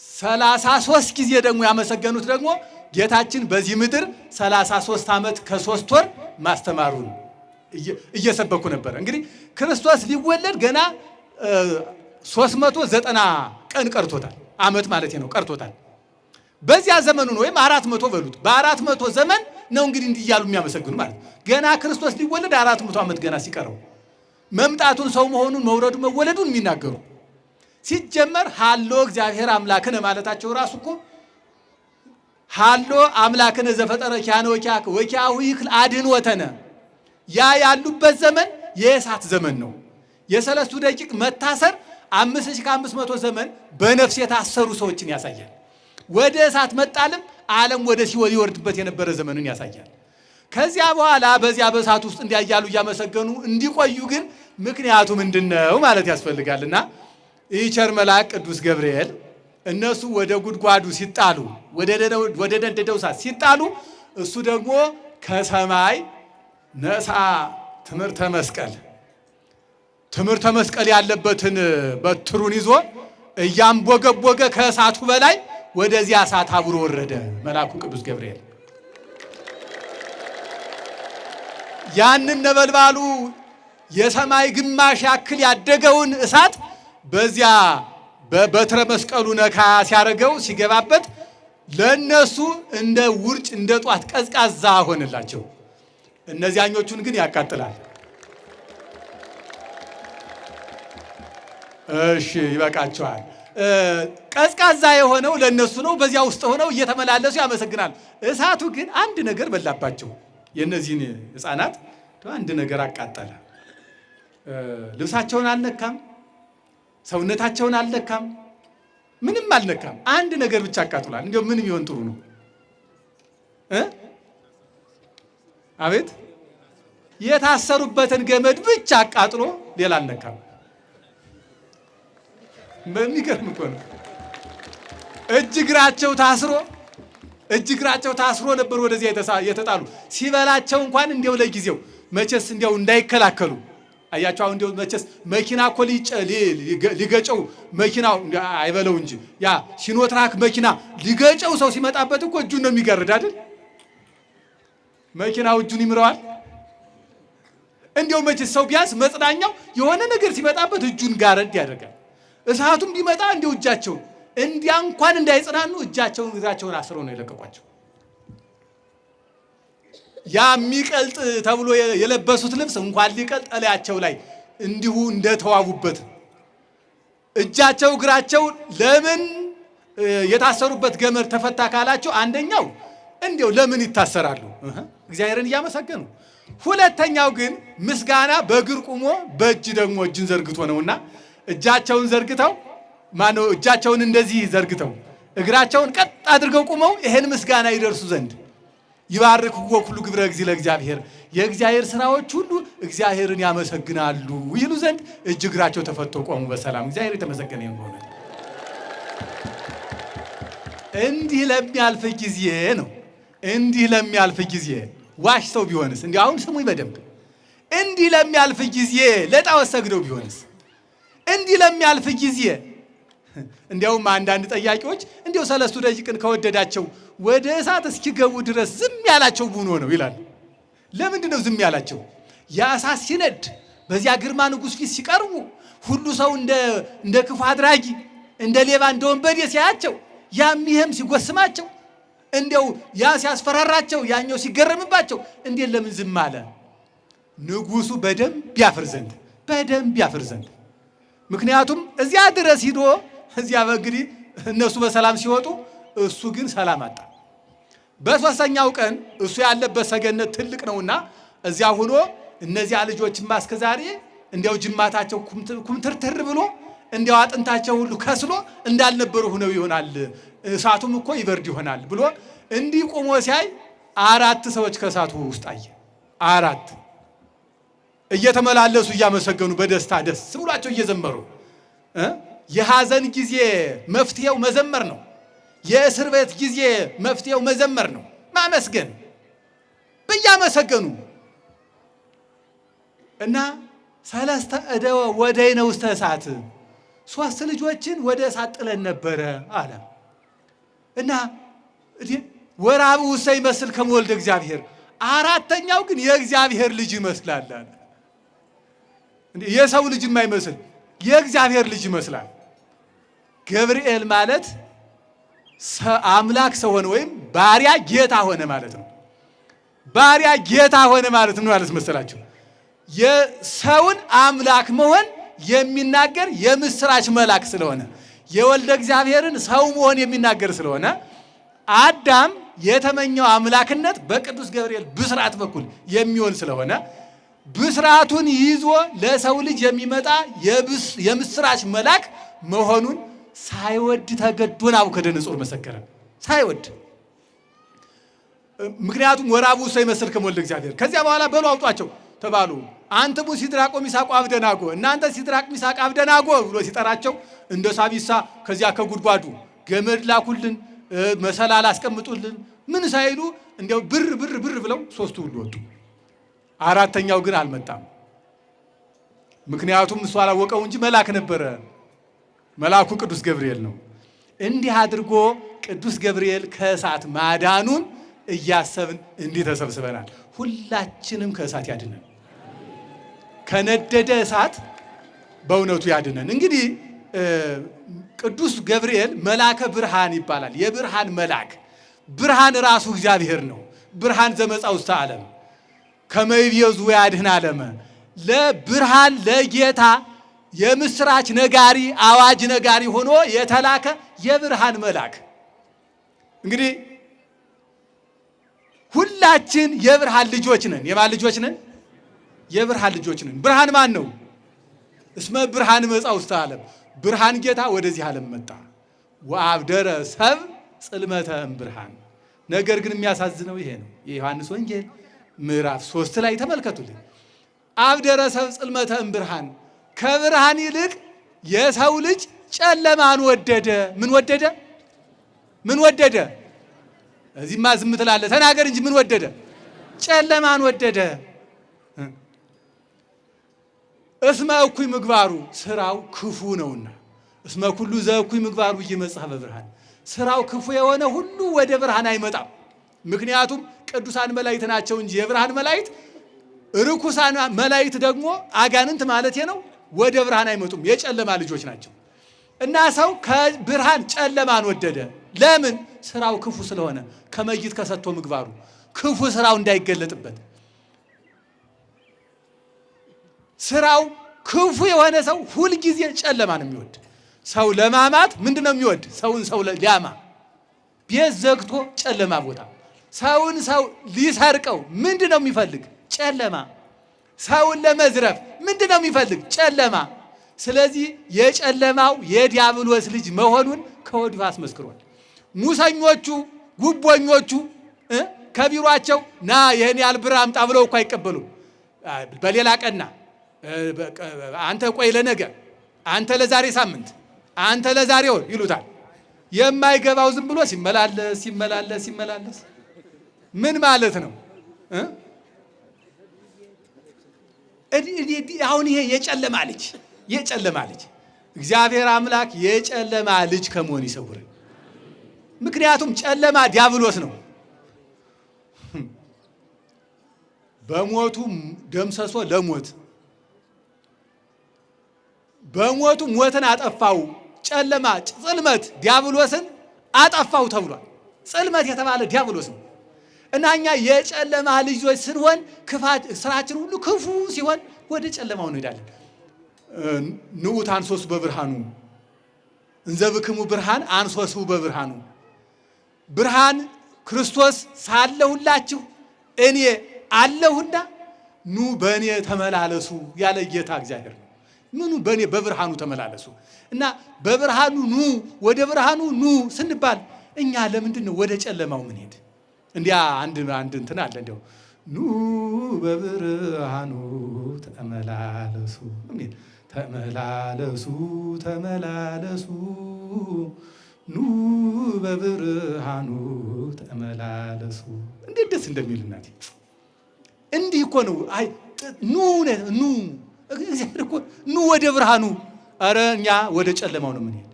33 ጊዜ ደግሞ ያመሰገኑት ደግሞ ጌታችን በዚህ ምድር 33 ዓመት ከ3 ወር ማስተማሩን እየሰበኩ ነበር። እንግዲህ ክርስቶስ ሊወለድ ገና 390 ቀን ቀርቶታል። ዓመት ማለት ነው ቀርቶታል። በዚያ ዘመኑን ወይም 400 በሉት በ400 ዘመን ነው እንግዲህ እንዲያሉ የሚያመሰግኑ ማለት ገና ክርስቶስ ሊወለድ 400 ዓመት ገና ሲቀረው መምጣቱን ሰው መሆኑን መውረዱ መወለዱን የሚናገሩ ሲጀመር ሃሎ እግዚአብሔር አምላክነ ማለታቸው ራሱ እኮ ሃሎ አምላክነ ዘፈጠረ ኪያነ ወኪያሁ ይክል አድኅኖተነ ያ ያሉበት ዘመን የእሳት ዘመን ነው። የሰለስቱ ደቂቅ መታሰር 5500 ዘመን በነፍስ የታሰሩ ሰዎችን ያሳያል። ወደ እሳት መጣልም ዓለም ወደ ሲኦል ይወርድበት የነበረ ዘመኑን ያሳያል። ከዚያ በኋላ በዚያ በእሳት ውስጥ እንዲያያሉ እያመሰገኑ እንዲቆዩ ግን ምክንያቱ ምንድነው ማለት ያስፈልጋልና ይህ ቸር መልአክ ቅዱስ ገብርኤል እነሱ ወደ ጉድጓዱ ሲጣሉ ወደ ነደደው እሳት ሲጣሉ እሱ ደግሞ ከሰማይ ነሳ ትምህርተ መስቀል ያለበትን በትሩን ይዞ እያንቦገቦገ ከእሳቱ በላይ ወደዚያ እሳት አብሮ ወረደ መልአኩ ቅዱስ ገብርኤል። ያንን ነበልባሉ የሰማይ ግማሽ ያክል ያደገውን እሳት በዚያ በበትረ መስቀሉ ነካ ሲያደርገው ሲገባበት ለነሱ እንደ ውርጭ እንደ ጧት ቀዝቃዛ ሆነላቸው። እነዚያኞቹን ግን ያቃጥላል። እሺ ይበቃቸዋል። ቀዝቃዛ የሆነው ለነሱ ነው። በዚያ ውስጥ ሆነው እየተመላለሱ ያመሰግናል። እሳቱ ግን አንድ ነገር በላባቸው። የነዚህን ሕፃናት አንድ ነገር አቃጠለ። ልብሳቸውን አልነካም፣ ሰውነታቸውን አልነካም፣ ምንም አልነካም። አንድ ነገር ብቻ አቃጥሏል። እንዲያው ምንም ይሆን ጥሩ ነው? አቤት የታሰሩበትን ገመድ ብቻ አቃጥሎ ሌላ አልነካም። በሚገርም እኮ ነው። እጅ እግራቸው ታስሮ ነበር ወደዚያ የተጣሉ። ሲበላቸው እንኳን እንዲያው ለጊዜው መቼስ እንዲያው እንዳይከላከሉ አያቸው። አሁን እንዲያው መቼስ መኪና እኮ ሊገጨው መኪናው አይበለው እንጂ ያ ሲኖትራክ መኪና ሊገጨው ሰው ሲመጣበት እኮ እጁን ነው የሚጋርድ አይደል? መኪናው እጁን ይምረዋል። እንዲያው መቼስ ሰው ቢያንስ መጽናኛው የሆነ ነገር ሲመጣበት እጁን ጋረድ ያደርጋል። እሳቱም ቢመጣ እንዲያው እጃቸው እንዲያ እንኳን እንዳይጽናኑ እግራቸውን አስረው ነው የለቀቋቸው። ያ የሚቀልጥ ተብሎ የለበሱት ልብስ እንኳን ሊቀልጥ እላያቸው ላይ እንዲሁ እንደተዋቡበት እጃቸው እግራቸው ለምን የታሰሩበት ገመድ ተፈታ ካላቸው አንደኛው እንዲያው ለምን ይታሰራሉ? እግዚአብሔርን እያመሰገኑ። ሁለተኛው ግን ምስጋና በእግር ቁሞ በእጅ ደግሞ እጅን ዘርግቶ ነውና እጃቸውን ዘርግተው እጃቸውን እንደዚህ ዘርግተው እግራቸውን ቀጥ አድርገው ቁመው ይሄን ምስጋና ይደርሱ ዘንድ ይባርክዎ ኩሉ ግብረ እግዚእ ለእግዚአብሔር የእግዚአብሔር ስራዎች ሁሉ እግዚአብሔርን ያመሰግናሉ ይሉ ዘንድ እጅ እግራቸው ተፈተው ቆሙ በሰላም። እግዚአብሔር የተመሰገነ ይሁን። እንዲህ ለሚያልፍ ጊዜ ነው። እንዲህ ለሚያልፍ ጊዜ ዋሽ ሰው ቢሆንስ? እንዲህ አሁን ስሙኝ በደንብ። እንዲህ ለሚያልፍ ጊዜ ለጣዖት ሰግደው ቢሆንስ? እንዲህ ለሚያልፍ ጊዜ እንዲያውም አንዳንድ ጠያቂዎች እንዲያው ሰለስቱ ደቂቅን ከወደዳቸው ወደ እሳት እስኪገቡ ድረስ ዝም ያላቸው ቡኖ ነው ይላል። ለምንድን ነው ዝም ያላቸው? ያ እሳት ሲነድ በዚያ ግርማ ንጉሥ ፊት ሲቀርቡ ሁሉ ሰው እንደ ክፉ አድራጊ እንደ ሌባ እንደ ወንበዴ ሲያያቸው ያም ይህም ሲጎስማቸው እንዲያው ያ ሲያስፈራራቸው ያኛው ሲገረምባቸው እንዴት ለምን ዝም አለ? ንጉሡ በደንብ ያፍር ዘንድ ምክንያቱም እዚያ ድረስ ሂዶ እዚያ እንግዲህ እነሱ በሰላም ሲወጡ እሱ ግን ሰላም አጣ። በሶስተኛው ቀን እሱ ያለበት ሰገነት ትልቅ ነውና እዚያ ሆኖ እነዚያ ልጆችማ እስከ ዛሬ እንዲያው ጅማታቸው ኩምትርትር ብሎ እንዲያው አጥንታቸው ሁሉ ከስሎ እንዳልነበሩ ሆነው ይሆናል፣ እሳቱም እኮ ይበርድ ይሆናል ብሎ እንዲህ ቆሞ ሲያይ 4 ሰዎች ከእሳቱ ውስጥ አየ። 4 እየተመላለሱ እያመሰገኑ በደስታ ደስ ብሏቸው እየዘመሩ። የሐዘን ጊዜ መፍትሄው መዘመር ነው። የእስር ቤት ጊዜ መፍትሄው መዘመር ነው፣ ማመስገን። በያመሰገኑ እና ሰለስተ እደወ ወደይነ ውስተ እሳት 3 ልጆችን ወደ እሳት ጥለን ነበረ አለ እና ወራብ ውስተ ይመስል ከመወልደ እግዚአብሔር 4ኛው ግን የእግዚአብሔር ልጅ ይመስላል አለ። የሰው ልጅ የማይመስል የእግዚአብሔር ልጅ ይመስላል። ገብርኤል ማለት አምላክ ሰው ሆነ ወይም ባሪያ ጌታ ሆነ ማለት ነው። ባሪያ ጌታ ሆነ ማለት ነው ማለት መሰላችሁ። የሰውን አምላክ መሆን የሚናገር የምስራች መልአክ ስለሆነ የወልደ እግዚአብሔርን ሰው መሆን የሚናገር ስለሆነ አዳም የተመኘው አምላክነት በቅዱስ ገብርኤል ብስራት በኩል የሚሆን ስለሆነ ብስራቱን ይዞ ለሰው ልጅ የሚመጣ የምስራች መልአክ መሆኑን ሳይወድ ተገዶ ናቡከደነፆር መሰከረ። ሳይወድ ምክንያቱም ወራብ ውስተ ይመስል ከመወልደ እግዚአብሔር። ከዚያ በኋላ በሉ አውጧቸው ተባሉ። አንትሙ ሲድራቅ ወሚሳቅ ወአብደናጎ፣ እናንተ ሲድራቅ ሚሳቅ አብደናጎ ብሎ ሲጠራቸው እንደ ሳቢሳ ከዚያ ከጉድጓዱ ገመድ ላኩልን፣ መሰላል አስቀምጡልን ምን ሳይሉ እንዲያው ብር ብለው ሶስቱ ሁሉ ወጡ። አራተኛው ግን አልመጣም። ምክንያቱም እሱ አላወቀው እንጂ መልአክ ነበረ። መልአኩ ቅዱስ ገብርኤል ነው። እንዲህ አድርጎ ቅዱስ ገብርኤል ከእሳት ማዳኑን እያሰብን እንዲህ ተሰብስበናል። ሁላችንም ከእሳት ያድነን፣ ከነደደ እሳት በእውነቱ ያድነን። እንግዲህ ቅዱስ ገብርኤል መልአከ ብርሃን ይባላል። የብርሃን መልአክ። ብርሃን ራሱ እግዚአብሔር ነው። ብርሃን ዘመጻእ ውስተ ዓለም ከመ ይቤዙ ያድኅን ዓለመ። ለብርሃን ለጌታ የምስራች ነጋሪ አዋጅ ነጋሪ ሆኖ የተላከ የብርሃን መልአክ። እንግዲህ ሁላችን የብርሃን ልጆች ነን። የማን ልጆች ነን? የብርሃን ልጆች ነን። ብርሃን ማን ነው? እስመ ብርሃን መጻእ ውስተ ዓለም። ብርሃን ጌታ ወደዚህ ዓለም መጣ። ወአብደረ ሰብእ ጽልመተ እምብርሃን። ነገር ግን የሚያሳዝነው ይሄ ነው። የዮሐንስ ወንጌል ምዕራፍ 3 ላይ ተመልከቱልኝ። አብደረ ሰብእ ጽልመተ እምብርሃን፣ ከብርሃን ይልቅ የሰው ልጅ ጨለማን ወደደ። ምን ወደደ? ምን ወደደ? እዚህማ ዝም ትላለህ፣ ተናገር እንጂ ምን ወደደ? ጨለማን ወደደ። እስመ እኩይ ምግባሩ፣ ስራው ክፉ ነውና። እስመ ኩሉ ዘእኩይ ምግባሩ ይመጽእ በብርሃን፣ ስራው ክፉ የሆነ ሁሉ ወደ ብርሃን አይመጣም። ምክንያቱም ቅዱሳን መላእክት ናቸው እንጂ የብርሃን መላእክት፣ ርኩሳን መላእክት ደግሞ አጋንንት ማለት ነው፣ ወደ ብርሃን አይመጡም፣ የጨለማ ልጆች ናቸው። እና ሰው ከብርሃን ጨለማን ወደደ። ለምን? ስራው ክፉ ስለሆነ። ከመይት ከሰጥቶ ምግባሩ፣ ክፉ ስራው እንዳይገለጥበት። ስራው ክፉ የሆነ ሰው ሁልጊዜ ጨለማን የሚወድ ሰው ለማማት ምንድን ነው የሚወድ? ሰውን ሰው ሊያማ ቤት ዘግቶ ጨለማ ቦታ። ሰውን ሰው ሊሰርቀው ምንድን ነው የሚፈልግ? ጨለማ። ሰውን ለመዝረፍ ምንድን ነው የሚፈልግ? ጨለማ። ስለዚህ የጨለማው የዲያብሎስ ልጅ መሆኑን ከወዲሁ አስመስክሯል። ሙሰኞቹ ጉቦኞቹ ከቢሯቸው ና ይህን ያህል ብር አምጣ ብለው እኮ አይቀበሉም። በሌላ ቀና አንተ ቆይ ለነገ፣ አንተ ለዛሬ ሳምንት፣ አንተ ለዛሬ ወር ይሉታል። የማይገባው ዝም ብሎ ሲመላለስ ምን ማለት ነው? አሁን ይሄ የጨለማ ልጅ እግዚአብሔር አምላክ የጨለማ ልጅ ከመሆን ይሰውርን። ምክንያቱም ጨለማ ዲያብሎስ ነው። በሞቱ ደምሰሶ ለሞት በሞቱ ሞትን አጠፋው። ጨለማ ጽልመት ዲያብሎስን አጠፋው ተብሏል። ጽልመት የተባለ ዲያብሎስ ነው። እና እኛ የጨለማ ልጆች ስንሆን ክፋት ስራችን ሁሉ ክፉ ሲሆን ወደ ጨለማው እንሄዳለን። ንዑት አንሶሱ በብርሃኑ እንዘ ብክሙ ብርሃን አንሶሱ በብርሃኑ። ብርሃን ክርስቶስ ሳለሁላችሁ እኔ አለሁና ኑ በእኔ ተመላለሱ ያለ ጌታ እግዚአብሔር ነው። ምኑ በእኔ በብርሃኑ ተመላለሱ። እና በብርሃኑ ኑ፣ ወደ ብርሃኑ ኑ ስንባል እኛ ለምንድን ነው ወደ ጨለማው ምን ሄድ? እንዲያ አንድ እንትን አለ እንዲያው ኑ በብርሃኑ ተመላለሱ ምን ተመላለሱ ኑ በብርሃኑ ተመላለሱ። እንዴት ደስ እንደሚል እናቴ! እንዲህ እኮ ነው። አይ ኑ እግዚአብሔር እኮ ኑ ወደ ብርሃኑ። አረ እኛ ወደ ጨለማው ነው የምንሄድ።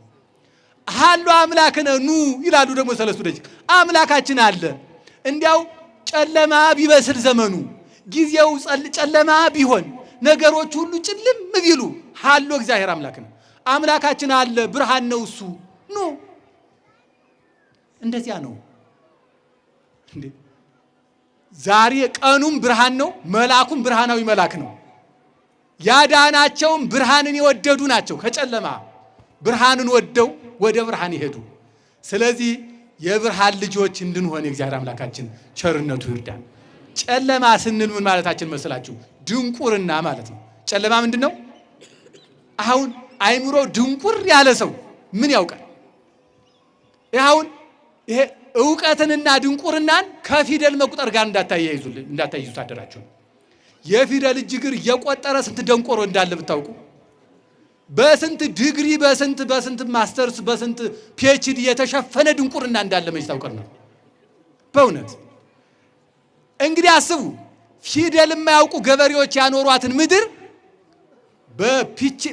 ሀሎ አምላክነ ኑ ይላሉ ደግሞ ሰለስቱ ደቂቅ። አምላካችን አለ። እንዲያው ጨለማ ቢበስል ዘመኑ፣ ጊዜው ጨለማ ቢሆን፣ ነገሮች ሁሉ ጭልም ቢሉ ሀሎ እግዚአብሔር አምላክ ነው። አምላካችን አለ፣ ብርሃን ነው እሱ። ኑ እንደዚያ ነው እንዴ! ዛሬ ቀኑም ብርሃን ነው፣ መልአኩም ብርሃናዊ መልአክ ነው። ያዳናቸውም ብርሃንን የወደዱ ናቸው። ከጨለማ ብርሃንን ወደው ወደ ብርሃን ይሄዱ። ስለዚህ የብርሃን ልጆች እንድንሆን የእግዚአብሔር አምላካችን ቸርነቱ ይርዳን። ጨለማ ስንል ምን ማለታችን መስላችሁ? ድንቁርና ማለት ነው። ጨለማ ምንድን ነው? አሁን አይምሮ ድንቁር ያለ ሰው ምን ያውቃል? አሁን ይሄ ዕውቀትንና ድንቁርናን ከፊደል መቁጠር ጋር እንዳታያይዙት አደራችሁ። የፊደል እጅግር እየቆጠረ ስንት ደንቆሮ እንዳለ ብታውቁ። በስንት ዲግሪ በስንት ማስተርስ በስንት ፒኤችዲ የተሸፈነ ድንቁርና እንዳለ መች ታውቀና። በእውነት እንግዲህ አስቡ፣ ፊደል የማያውቁ ገበሬዎች ያኖሯትን ምድር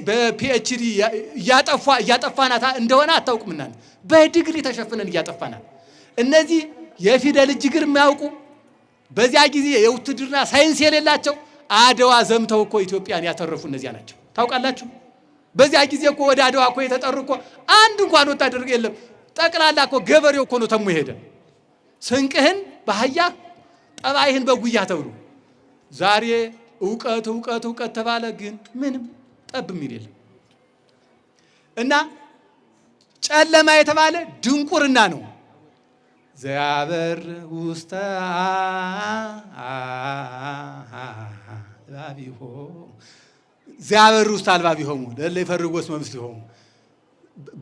በፒኤችዲ እያጠፋናት እንደሆነ አታውቁምና፣ በዲግሪ ተሸፍነን እያጠፋናት። እነዚህ የፊደል እጅግር የማያውቁ በዚያ ጊዜ የውትድርና ሳይንስ የሌላቸው አድዋ ዘምተው እኮ ኢትዮጵያን ያተረፉ እነዚያ ናቸው። ታውቃላችሁ? በዚያ ጊዜ እኮ ወደ አድዋ እኮ የተጠሩ እኮ አንድ እንኳን ወታደር የለም። ጠቅላላ እኮ ገበሬው እኮ ነው ተሞ ሄደ። ስንቅህን በአህያ ጠባይህን በጉያ ተብሎ ዛሬ እውቀት ተባለ፣ ግን ምንም ጠብ የሚል የለም። እና ጨለማ የተባለ ድንቁርና ነው። ዘያበር ውስተ አልባቢሆሙ ዘያበር ውስተ አልባቢሆሙ ለእለ ይፈርህዎ እስመ ምስሊሆሙ።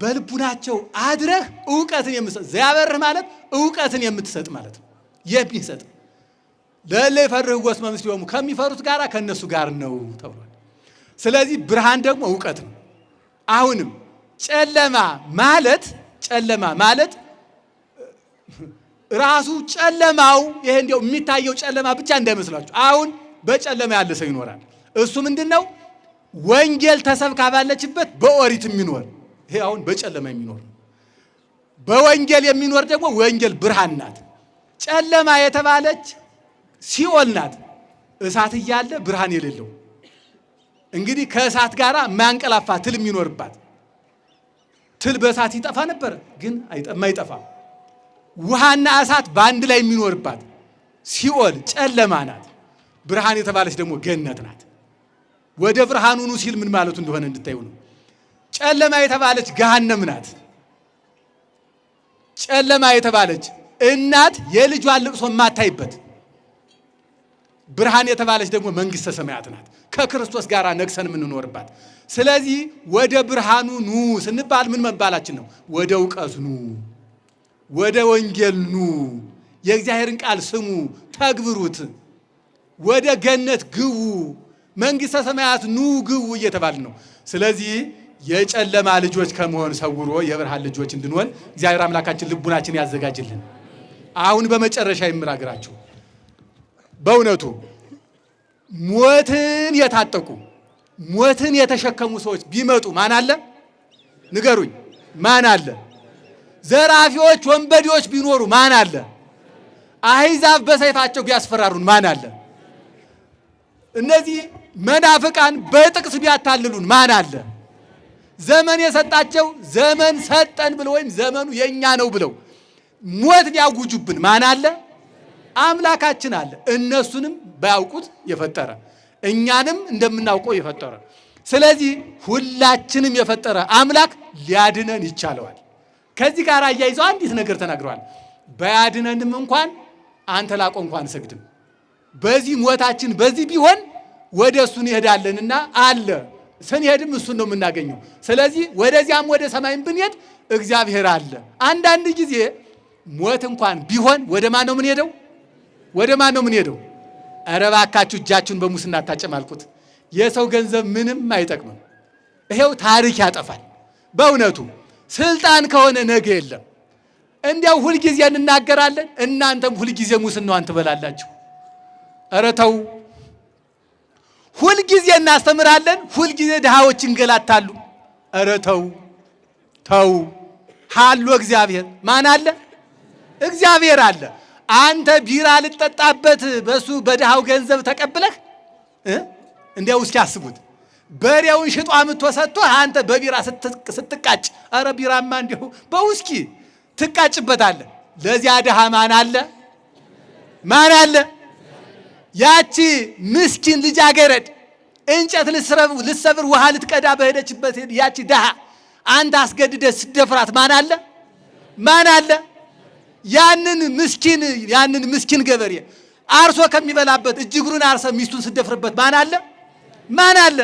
በልቡናቸው አድረህ እውቀትን የምትሰጥ። ዘያበር ማለት እውቀትን የምትሰጥ ማለት ነው። የሚሰጥ ለእለ ይፈርህዎ እስመ ምስሊሆሙ ከሚፈሩት ጋር ከነሱ ጋር ነው ተብሏል። ስለዚህ ብርሃን ደግሞ እውቀት ነው። አሁንም ጨለማ ማለት ራሱ ጨለማው ይሄ እንደው የሚታየው ጨለማ ብቻ እንዳይመስላችሁ። አሁን በጨለማ ያለ ሰው ይኖራል። እሱ ምንድነው? ወንጌል ተሰብካ ባለችበት በኦሪት የሚኖር ይሄ አሁን በጨለማ የሚኖር ነው። በወንጌል የሚኖር ደግሞ ወንጌል ብርሃን ናት። ጨለማ የተባለች ሲኦል ናት። እሳት እያለ ብርሃን የሌለው እንግዲህ ከእሳት ጋር የማያንቀላፋ ትል የሚኖርባት። ትል በእሳት ይጠፋ ነበር፣ ግን አይጠፋም። ውሃና እሳት በአንድ ላይ የሚኖርባት ሲኦል ጨለማ ናት። ብርሃን የተባለች ደግሞ ገነት ናት። ወደ ብርሃኑ ኑ ሲል ምን ማለቱ እንደሆነ እንድታዩ ነው። ጨለማ የተባለች ገሃነም ናት። ጨለማ የተባለች እናት የልጇን ልቅሶ የማታይበት። ብርሃን የተባለች ደግሞ መንግሥተ ሰማያት ናት፣ ከክርስቶስ ጋር ነግሰን የምንኖርባት። ስለዚህ ወደ ብርሃኑ ኑ ስንባል ምን መባላችን ነው? ወደ እውቀት ኑ፣ ወደ ወንጌል ኑ፣ የእግዚአብሔርን ቃል ስሙ፣ ተግብሩት፣ ወደ ገነት ግቡ፣ መንግሥተ ሰማያት ኑ ግቡ እየተባል ነው። ስለዚህ የጨለማ ልጆች ከመሆን ሰውሮ የብርሃን ልጆች እንድንሆን እግዚአብሔር አምላካችን ልቡናችን ያዘጋጅልን። አሁን በመጨረሻ የምራግራችሁ በእውነቱ ሞትን የታጠቁ ሞትን የተሸከሙ ሰዎች ቢመጡ ማን አለ? ንገሩኝ፣ ማን አለ? ዘራፊዎች ወንበዴዎች ቢኖሩ ማን አለ? አሕዛብ በሰይፋቸው ቢያስፈራሩን ማን አለ? እነዚህ መናፍቃን በጥቅስ ቢያታልሉን ማን አለ? ዘመን የሰጣቸው ዘመን ሰጠን ብለው ወይም ዘመኑ የኛ ነው ብለው ሞት ሊያውጁብን ማን አለ? አምላካችን አለ። እነሱንም ባያውቁት የፈጠረ እኛንም እንደምናውቀው የፈጠረ። ስለዚህ ሁላችንም የፈጠረ አምላክ ሊያድነን ይቻለዋል። ከዚህ ጋር አያይዘው አንዲት ነገር ተናግረዋል። ባያድነንም እንኳን አንተ ላቆ እንኳን ሰግድም፣ በዚህ ሞታችን በዚህ ቢሆን ወደ እሱ እንሄዳለንና አለ። ስንሄድም እሱን ነው የምናገኘው። ስለዚህ ወደዚያም ወደ ሰማይም ብንሄድ እግዚአብሔር አለ። አንዳንድ ጊዜ ሞት እንኳን ቢሆን ወደ ማን ነው የምንሄደው? ወደ ማን ነው የምንሄደው? ኧረ እባካችሁ እጃችሁን በሙስና አታጨማልቁት። የሰው ገንዘብ ምንም አይጠቅምም። ይሄው ታሪክ ያጠፋል። በእውነቱ ስልጣን ከሆነ ነገ የለም። እንዲያው ሁልጊዜ እንናገራለን፣ እናንተም ሁልጊዜ ሙስናዋን ትበላላችሁ። ኧረ ተው። ሁልጊዜ እናስተምራለን፣ ሁልጊዜ ድሃዎች እንገላታሉ። ኧረ ተው ተው። ሃሎ እግዚአብሔር ማን አለ? እግዚአብሔር አለ። አንተ ቢራ ልጠጣበት በሱ በድሃው ገንዘብ ተቀብለህ እንዲያው እስኪ አስቡት። በሬውን ሽጦ አምጥቶ ሰጥቶ አንተ በቢራ ስትቃጭ፣ ኧረ ቢራማ እንዲሁ በውስኪ ትቃጭበታለህ። ለዚያ ድሃ ማን አለ? ማን አለ? ያቺ ምስኪን ልጃገረድ እንጨት ልትሰብር ውሃ ልትቀዳ በሄደችበት ያቺ ድሃ አንተ አስገድደህ ስትደፍራት ማን አለ? ማን አለ? ያንን ምስኪን ገበሬ አርሶ ከሚበላበት እጅግሩን አርሰ ሚስቱን ስትደፍርበት ማን አለ? ማን አለ?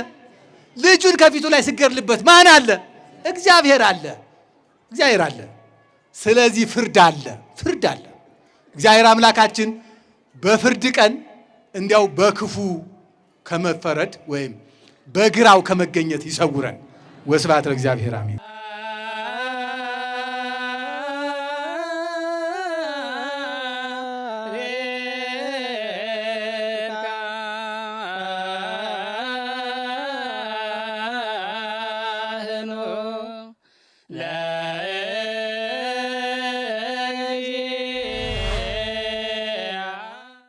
ልጁን ከፊቱ ላይ ስገርልበት ማን አለ? እግዚአብሔር አለ። እግዚአብሔር አለ። ስለዚህ ፍርድ አለ። ፍርድ አለ። እግዚአብሔር አምላካችን በፍርድ ቀን እንዲያው በክፉ ከመፈረድ ወይም በግራው ከመገኘት ይሰውረን። ወስብሐት ለእግዚአብሔር አሜን።